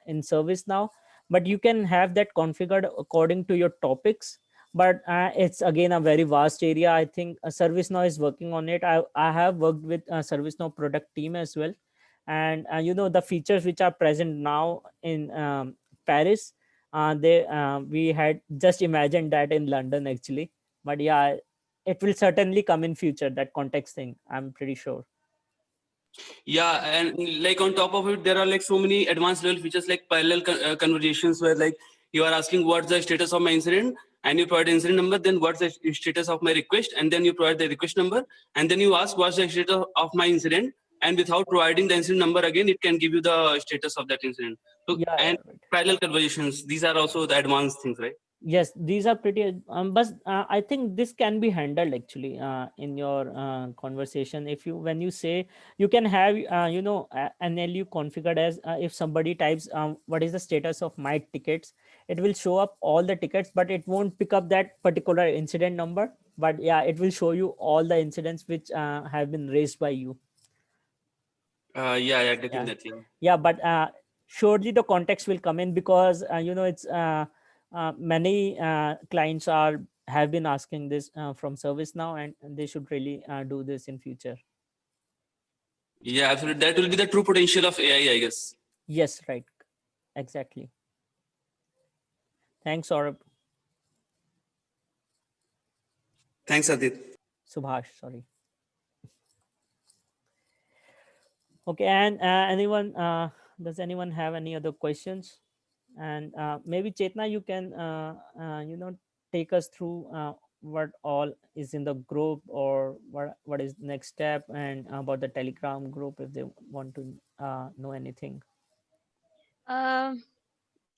in service now, but you can have that configured according to your topics. But it's again a very vast area. I think ServiceNow is working on it. I have worked with a ServiceNow product team as well, and you know, the features which are present now in Paris, they we had just imagined that in London actually. But yeah, it will certainly come in future, that context thing, I'm pretty sure. Yeah, and like on top of it, there are like so many advanced level features like parallel conversations where like you are asking what's the status of my incident and you provide incident number, then what's the status of my request, and then you provide the request number, and then you ask what's the status of my incident, and without providing the incident number again, it can give you the status of that incident. So, Yeah, and right. parallel conversations, these are also the advanced things, right? Yes, these are pretty but I think this can be handled actually in your conversation. If you, when you say, you can have you know, an NLU configured as if somebody types what is the status of my tickets, it will show up all the tickets, but it won't pick up that particular incident number. But yeah, it will show you all the incidents which have been raised by you. Yeah, definitely. Yeah, but surely the context will come in, because you know, it's many clients are have been asking this from ServiceNow, and they should really do this in future. Yeah, absolutely. That will be the true potential of AI, I guess. Yes, right, exactly. Thanks, Saurabh. Thanks, Adit. Subhash, sorry. Okay, and anyone does anyone have any other questions? And maybe Chetna, you can you know, take us through what all is in the group, or what is next step, and about the Telegram group if they want to know anything.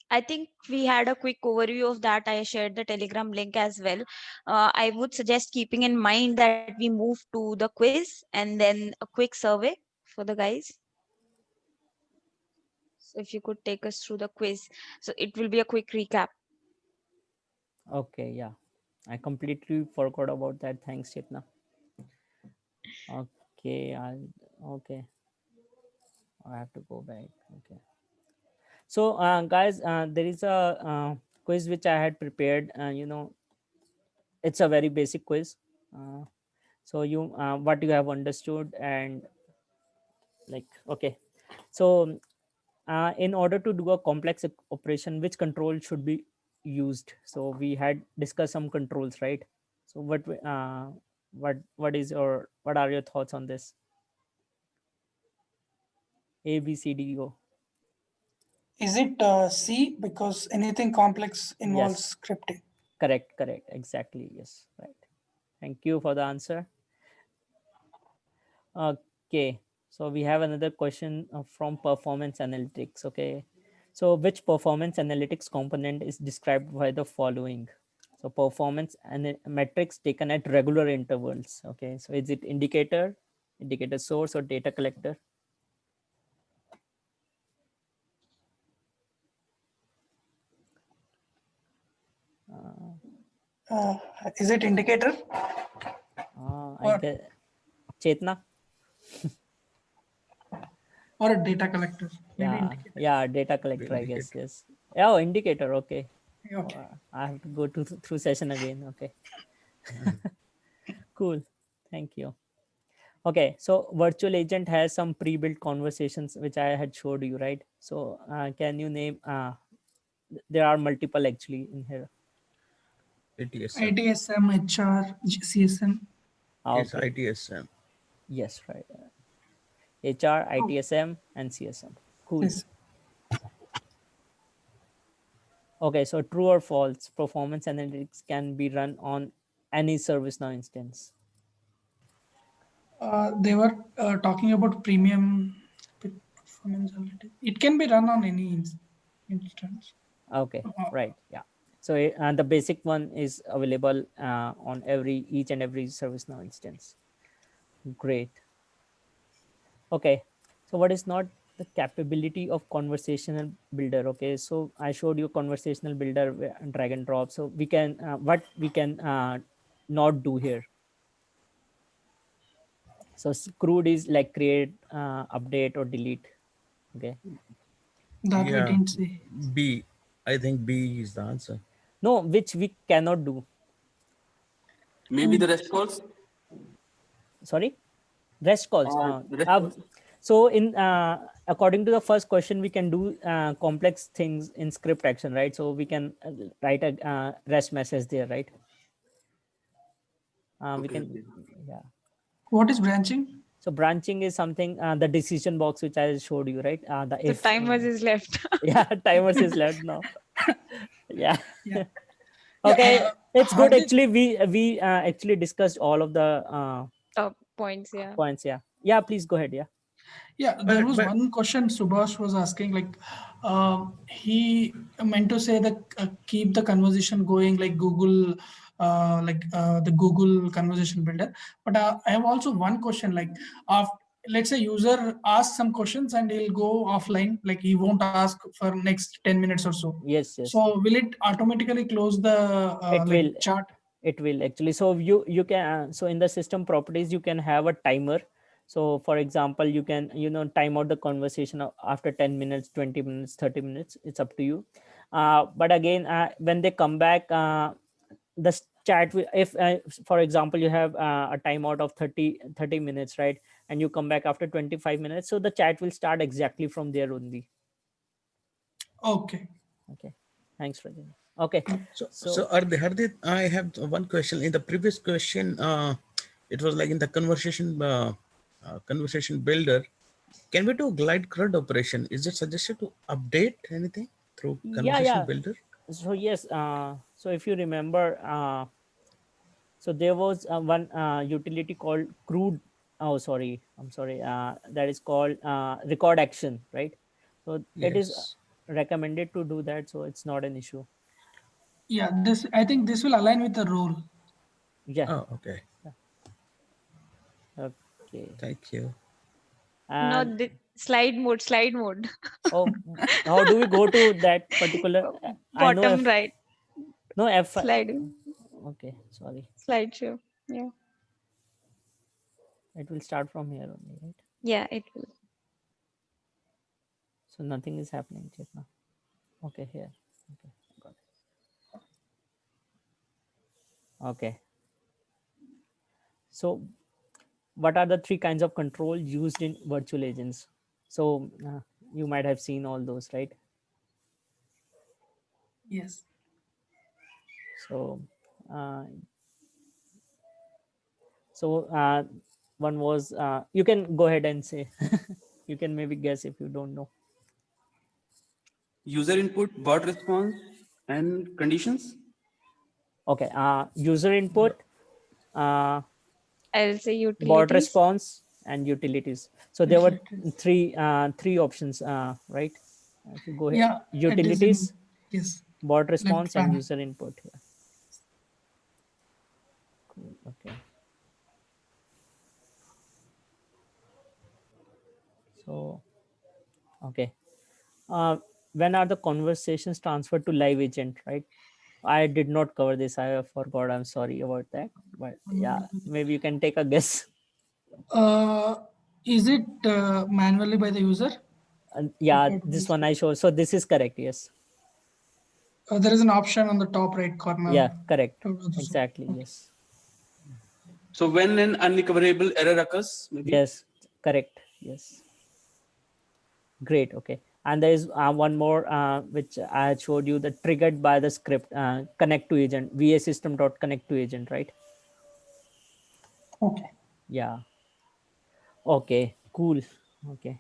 I think we had a quick overview of that. I shared the Telegram link as well. I would suggest keeping in mind that we move to the quiz and then a quick survey for the guys. So if you could take us through the quiz, so it will be a quick recap. Okay, yeah, I completely forgot about that. Thanks, Chetna. Okay, okay, I have to go back. Okay. So guys, there is a quiz which I had prepared. You know, it's a very basic quiz. So you what you have understood, and like, okay, so in order to do a complex operation, which control should be used? So we had discussed some controls, right? So what is your, what are your thoughts on this? A, B, C, D, O. Is it C? Because anything complex involves Yes, scripting. correct, exactly, yes, right. Thank you for the answer. Okay, so we have another question from performance analytics. Okay, so which performance analytics component is described by the following? So performance and metrics taken at regular intervals. Okay, so is it indicator, indicator source, or data collector? Is it indicator I Or- guess Chetna. or a data collector? Maybe Yeah, indicator. yeah, data collector, I guess. Yes. Oh, indicator. Okay. Okay. I have to go to through session again. Okay. Cool. Thank you. Okay, so virtual agent has some pre-built conversations which I had showed you, right? So can you name? There are multiple actually in here. ITSM. ITSM, HR, CSM. Yes, Okay. ITSM. Yes, right. HR, ITSM, and CSM. Cool. Yes. Okay, so true or false, performance analytics can be run on any ServiceNow instance. They were talking about premium performance analytics. It can be run on any instance. Okay, right. Yeah. So the basic one is available on each and every ServiceNow instance. Great. Okay. So what is not the capability of conversational builder? Okay. So I showed you conversational builder drag and drop. So we can what we can not do here. So crude is like create, update or delete. Okay. That we didn't say. B. I think B is the answer. No, which we cannot do. Maybe the rest calls. Sorry, rest calls. Rest calls. So in according to the first question, we can do complex things in script action, right? So we can write a rest message there, right? We can, yeah. What is branching? So branching is something, the decision box which I showed you, right? The So if timers is left. yeah, timers is left now. Yeah. Yeah. Okay, it's good. Hardik- Actually, we actually discussed all of the Top points, yeah. points. Yeah. Yeah. Please go ahead. Yeah. Yeah, there was one question Subhash was asking, like he meant to say that keep the conversation going like Google, the Google conversation builder. But I have also one question, like let's say user asks some questions and he'll go offline, like he won't ask for next 10 minutes or so. Yes. Yes. So will it automatically close the It will. chart? It will actually. So you can so in the system properties you can have a timer. So for example, you can time out the conversation after 10 minutes, 20 minutes, 30 minutes. It's up to you. But again, when they come back, the chat will, if for example you have a timeout of 30 minutes, right, and you come back after 25 minutes, so the chat will start exactly from there only. Okay. Thanks, Rajan. Okay. So Hardeep, I have one question. In the previous question, it was like in the conversation builder. Can we do glide CRUD operation? Is it suggested to update anything through conversation builder? So yes, so if you remember, so there was one utility called crude. Oh, sorry, I'm sorry. That is called record action, right? So it is recommended to do that, so it's not an issue. Yeah, I think this will align with the role. Yeah. Oh, okay. Okay. Thank you. No, the slide mode. Oh, how do we go to that particular? I know Bottom right. No, F. Slide. Okay, sorry. Slideshow. Yeah. It will start from here only, right? Yeah, it will. So nothing is happening just now. Okay, here. Okay, got it. Okay. So what are the three kinds of control used in virtual agents? So you might have seen all those, right? Yes. So one was, you can go ahead and say, you can maybe guess if you don't know. User input, bot response, and conditions. Okay, user input, I'll say utilities. bot response, and utilities. So there were three options, right? If you go ahead, Yeah, utilities, yes, bot response, and panel. user input here. Cool. Okay. So, okay. When are the conversations transferred to live agent, right? I did not cover this. I forgot. I'm sorry about that. But yeah, maybe you can take a guess. Is it manually by the user? Yeah, this one I show. So this is correct. Yes. There is an option on the top right corner. Yeah, correct. to do so. Exactly. Yes. So when an unrecoverable error occurs, maybe. Yes, correct. Yes. Great. Okay. And there is one more which I had showed you, the triggered by the script connect to agent, va system dot connect to agent, right? Okay. Yeah. Okay. Cool. Okay.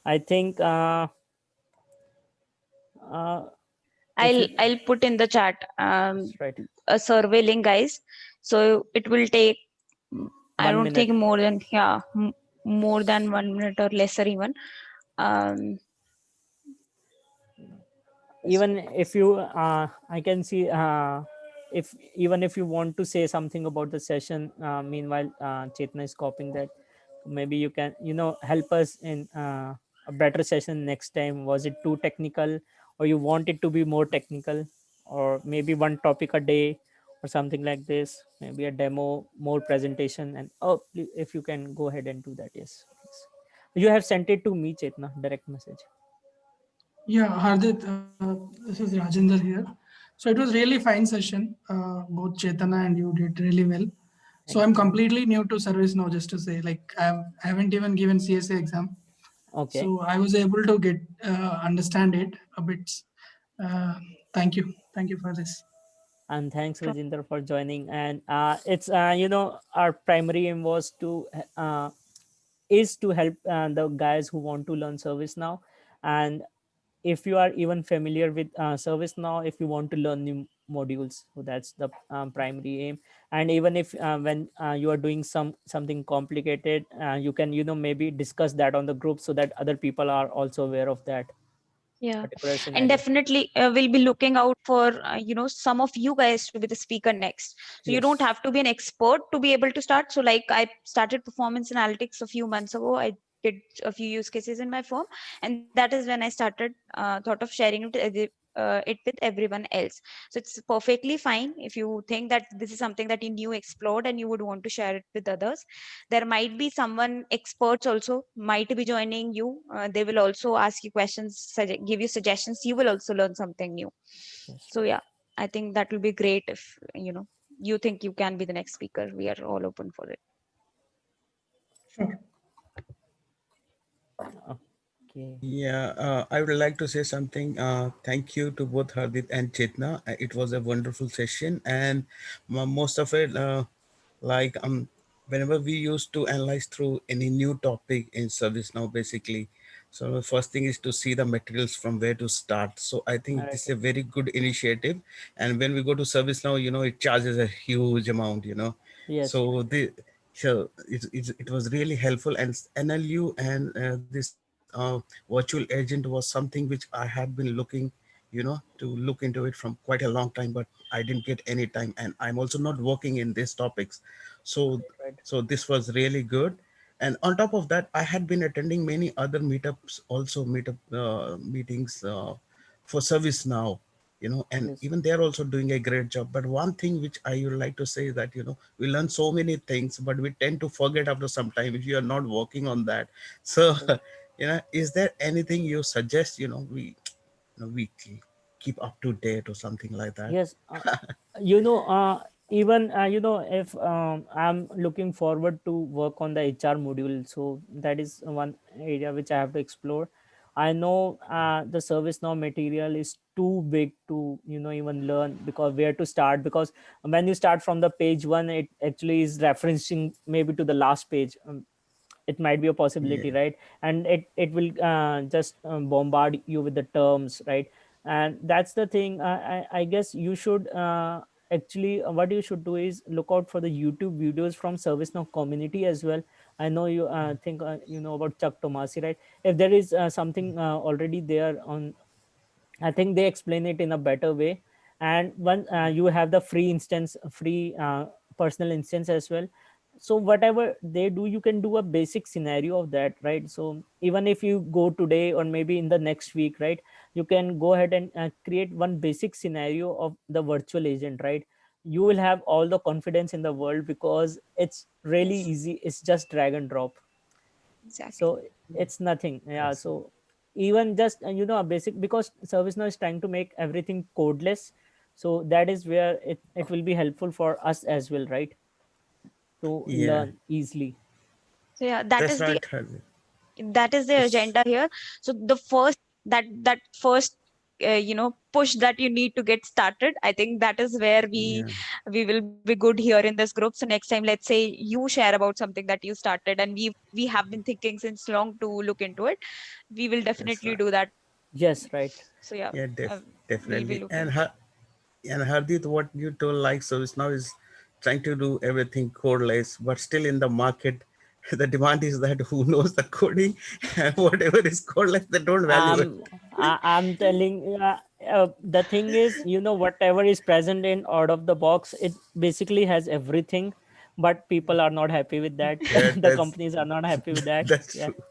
I think I'll put in the chat right. a survey link, guys. So it will take I 1 don't minute. think more than more than 1 minute or lesser even. Even if you I can see if even if you want to say something about the session, meanwhile Chetna is copying that, maybe you can help us in a better session next time. Was it too technical, or you want it to be more technical, or maybe one topic a day or something like this, maybe a demo, more presentation? And if you can go ahead and do that. Yes, please. You have sent it to me, Chetna, direct message. Yeah, Hardit, this is Rajendra here. So it was really fine session. Both Chetana and you did really well. So I'm completely new to service now, just to say, like I haven't even given CSA exam. Okay. So I was able to get understand it a bit. Thank you for this. And thanks Rajinder for joining. And it's our primary aim was to is to help the guys who want to learn ServiceNow. And if you are even familiar with ServiceNow, if you want to learn new modules, so that's the primary aim. And even if when you are doing something complicated, you can maybe discuss that on the group, so that other people are also aware of that particular scenario. And definitely we'll be looking out for some of you guys to be the speaker next. So you don't have to be an expert to be able to start. So like I started performance analytics a few months ago. I did a few use cases in my firm, and that is when I started thought of sharing it with everyone else. So it's perfectly fine if you think that this is something that you new explored and you would want to share it with others. There might be someone experts also might be joining you. They will also ask you questions, give you suggestions. You will also learn something new. So yeah, I think that will be great if you think you can be the next speaker. We are all open for it. Sure. Okay. Yeah, I would like to say something. Thank you to both Hardit and Chetna. It was a wonderful session, and most of it, like whenever we used to analyze through any new topic in ServiceNow, basically, so the first thing is to see the materials from where to start. So I think this is a very good initiative. And when we go to ServiceNow, it charges a huge amount, Yes. So it was really helpful. And NLU and this virtual agent was something which I had been looking, to look into it from quite a long time, but I didn't get any time. And I'm also not working in these topics. So this was really good. And on top of that, I had been attending many other meetups, also meetings for ServiceNow, and even they're also doing a great job. But one thing which I would like to say is that, we learn so many things, but we tend to forget after some time if you are not working on that. So, is there anything you suggest, we keep up to date or something like that? Yes. Even if I'm looking forward to work on the HR module, so that is one area which I have to explore. I know the ServiceNow material is too big to even learn, because where to start, because when you start from the page one, it actually is referencing maybe to the last page. It might be a possibility, right? And it will just bombard you with the terms, right? And that's the thing. I guess you should actually what you should do is look out for the YouTube videos from ServiceNow community as well. I know you think you know about Chuck Tomasi, right? If there is something already there on, I think they explain it in a better way. And when you have the free personal instance as well, so whatever they do, you can do a basic scenario of that, right? So even if you go today or maybe in the next week, right, you can go ahead and create one basic scenario of the virtual agent, right? You will have all the confidence in the world because it's really Yes. easy. It's just drag and drop. Exactly. So it's nothing. Yeah. So even just a basic, because ServiceNow is trying to make everything codeless, so that is where it will be helpful for us as well, right, to Yeah, learn easily. So yeah, that's right, Hardik. that is the Yes. agenda here. So the first that first push that you need to get started, I think that is where Yeah. we will be good here in this group. So next time, let's say you share about something that you started and we have been thinking since long to look into it. We will That's definitely right. do that. Yes, right. So yeah, Yeah, we'll be definitely. looking. And Hardit, what you told, like ServiceNow is trying to do everything codeless, but still in the market, the demand is that who knows the coding, and whatever is codeless, they don't value it. I'm telling the thing is, whatever is present in out of the box, it basically has everything, but people are not happy with that. Yeah, The companies are not happy with that. that's Yeah, true.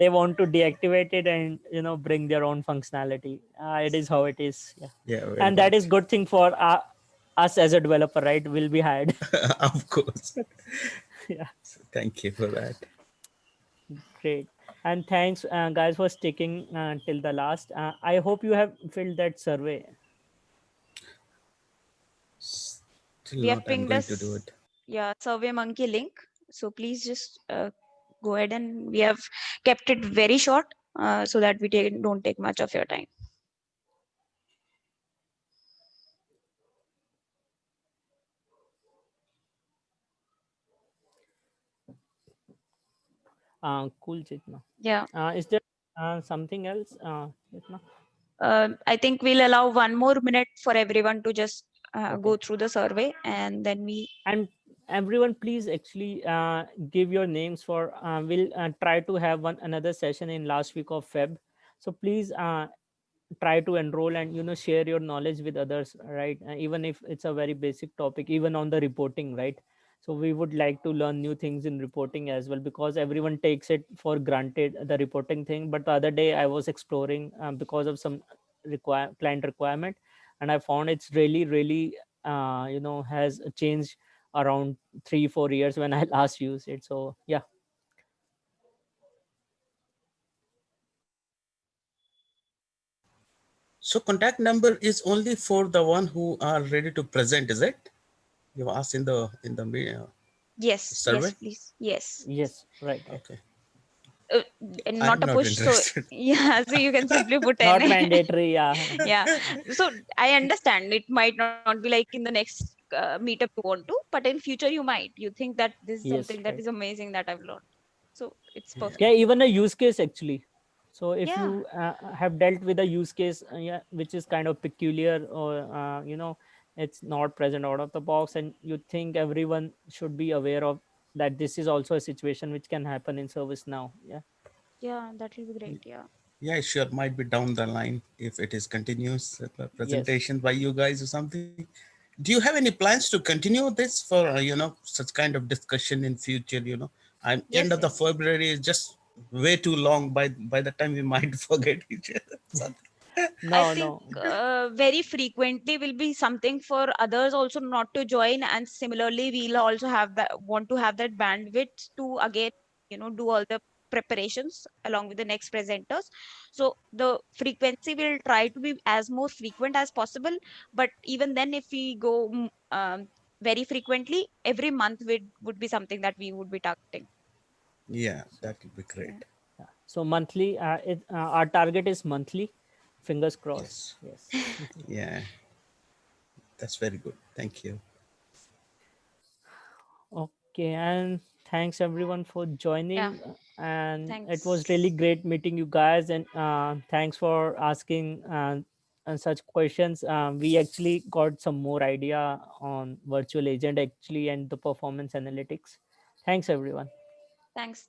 they want to deactivate it and bring their own functionality. It is how it is. Yeah, Yeah, very and that much. is good thing for us as a developer, right? Will be hired. Of course. Yeah. So thank you for that. Great. And thanks, guys, for sticking till the last. I hope you have filled that survey. Still We have not. I'm pinged going to do us, it. yeah, Survey Monkey link. So please just go ahead, and we have kept it very short so that we don't take much of your time. Cool, Chitna. Yeah. Is there something else, Chitna? I think we'll allow 1 more minute for everyone to just Okay. go through the survey, and then we. And everyone, please actually give your names for. We'll try to have another session in last week of Feb. So please try to enroll and share your knowledge with others, right? Even if it's a very basic topic, even on the reporting, right? So we would like to learn new things in reporting as well, because everyone takes it for granted, the reporting thing. But the other day I was exploring because of some client requirement, and I found it's really has changed around 3-4 years when I last used it. So yeah. So contact number is only for the one who are ready to present, is it? You asked in the Yes, survey. yes, please. Yes. Yes, right. Okay. And I'm not a not push. So interested. yeah, so you can simply put Not any. mandatory. Yeah. Yeah. So I understand it might not be like in the next meetup you want to, but in future you might. You think that this is Yes, something that right. is amazing that I've learned. So it's perfect. Yeah, even a use case actually. So if Yeah. you have dealt with a use case, yeah, which is kind of peculiar, or it's not present out of the box, and you think everyone should be aware of that, this is also a situation which can happen in ServiceNow. Yeah. Yeah, that will be great. Yeah. Yeah, sure. Might be down the line if it is continuous Yes. presentation by you guys or something. Do you have any plans to continue this for such kind of discussion in future? I'm end Yes, of the yes. February is just way too long. By the time we might forget each other. Something. I No, think no. very frequently will be something for others also not to join, and similarly we'll also have that want to have that bandwidth to again do all the preparations along with the next presenters. So the frequency will try to be as more frequent as possible, but even then if we go very frequently, every month would be something that we would be targeting. Yeah, that would be So, yeah. great. Yeah. So monthly, our target is monthly. Fingers crossed. Yes. Yes. Yeah, that's very good. Thank you. Okay, and thanks everyone for Yeah. joining. And it was Thanks. really great meeting you guys, and thanks for asking such questions. We actually got some more idea on virtual agent actually and the performance analytics. Thanks everyone. Thanks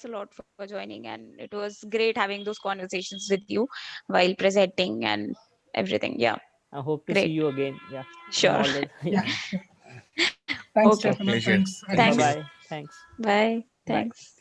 a lot for joining, and it was great having those conversations with you while presenting and everything. Yeah, I hope to see great. you again. Yeah, in Sure. all the yeah. Yeah. Okay. Thanks, Okay. Chaitanya. Pleasure. Thanks. Thank Thanks. you. Bye bye. Thanks. Bye. Bye. Thanks.